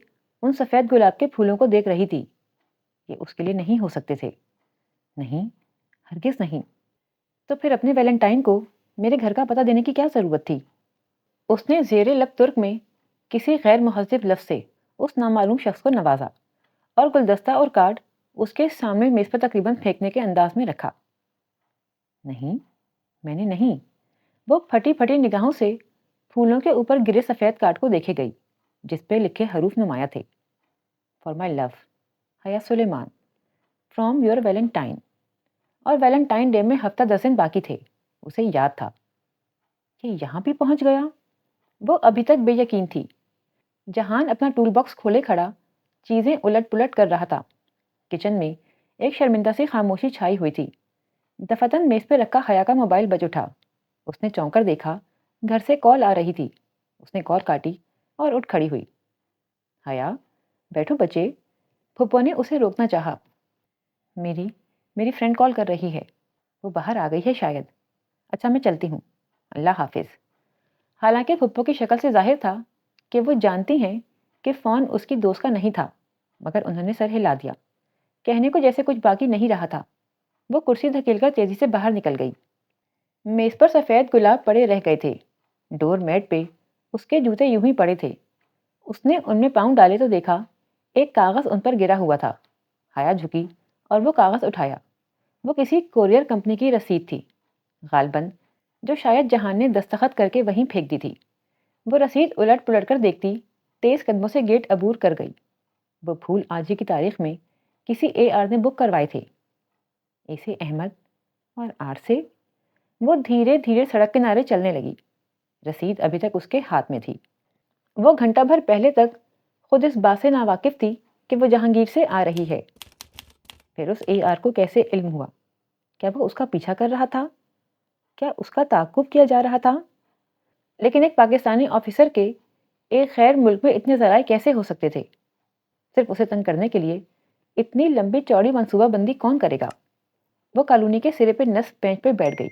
ان سفید گلاب کے پھولوں کو دیکھ رہی تھی۔ یہ اس کے لیے نہیں ہو سکتے تھے۔ نہیں، ہرگز نہیں۔ تو پھر اپنے ویلنٹائن کو میرے گھر کا پتہ دینے کی کیا ضرورت تھی؟ اس نے زیر لب ترک میں کسی غیر مہذب لفظ سے اس نامعلوم شخص کو نوازا اور گلدستہ اور کارڈ اس کے سامنے میز پر تقریباً پھینکنے کے انداز میں رکھا۔ نہیں، میں نے نہیں۔ وہ پھٹی پھٹی نگاہوں سے پھولوں کے اوپر گرے سفید کارڈ کو دیکھے گئی جس پہ لکھے حروف نمایاں تھے۔ فار مائی لو، حیا سلیمان، فرام یور ویلنٹائن۔ اور ویلنٹائن ڈے میں ہفتہ 10 دن باقی تھے۔ اسے یاد تھا کہ یہاں بھی پہنچ گیا۔ وہ ابھی تک بے یقین تھی۔ جہان اپنا ٹول باکس کھولے کھڑا چیزیں الٹ پلٹ کر رہا تھا۔ کچن میں ایک شرمندہ سی خاموشی چھائی ہوئی تھی۔ دفتن میز پہ رکھا حیا کا موبائل بج اٹھا۔ اس نے چونک کر دیکھا، گھر سے کال آ رہی تھی۔ اس نے کال کاٹی اور اٹھ کھڑی ہوئی۔ حیا، بیٹھو بچے۔ پھپھو نے اسے روکنا چاہا۔ میری فرینڈ کال کر رہی ہے، وہ باہر آ گئی ہے شاید۔ اچھا، میں چلتی ہوں، اللہ حافظ۔ حالانکہ پھپھو کی شکل سے ظاہر تھا کہ وہ جانتی ہیں کہ فون اس کی دوست کا نہیں تھا، مگر انہوں نے سر ہلا دیا، کہنے کو جیسے کچھ باقی نہیں رہا تھا۔ وہ کرسی دھکیل کر تیزی سے باہر نکل گئی۔ میز پر سفید گلاب پڑے رہ گئے تھے، ڈور میٹ پہ اس کے جوتے یوں ہی پڑے تھے۔ اس نے ان میں پاؤں ڈالے تو دیکھا ایک کاغذ ان پر گرا ہوا تھا۔ حیا جھکی اور وہ کاغذ اٹھایا۔ وہ کسی کورئر کمپنی کی رسید تھی، غالباً جو شاید جہان نے دستخط کر کے وہیں پھینک دی تھی۔ وہ رسید الٹ پلٹ کر دیکھتی، تیز قدموں سے گیٹ عبور کر گئی۔ وہ پھول آج ہی کی تاریخ میں کسی اے آر نے بک کروائے تھے، ایسے احمد اور آر سے۔ وہ دھیرے دھیرے سڑک کنارے چلنے لگی۔ رسید ابھی تک اس کے ہاتھ میں تھی۔ وہ گھنٹہ بھر پہلے تک خود اس بات سے ناواقف تھی کہ وہ جہانگیر سے آ رہی ہے۔ پھر اس اے آر کو کیسے علم ہوا؟ کیا وہ اس کا پیچھا کر رہا تھا؟ کیا اس کا تعاقب کیا جا رہا تھا؟ لیکن ایک پاکستانی آفیسر کے ایک غیر ملک میں اتنے ذرائع کیسے ہو سکتے تھے؟ صرف اسے تنگ کرنے کے لیے اتنی لمبی چوڑی منصوبہ بندی کون کرے گا؟ وہ کالونی کے سرے پہ نصب بینچ پہ بیٹھ گئی۔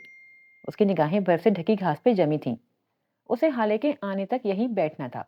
اس کی نگاہیں برف سے ڈھکی گھاس پہ جمی تھیں۔ اسے حالے کے آنے تک یہی بیٹھنا تھا۔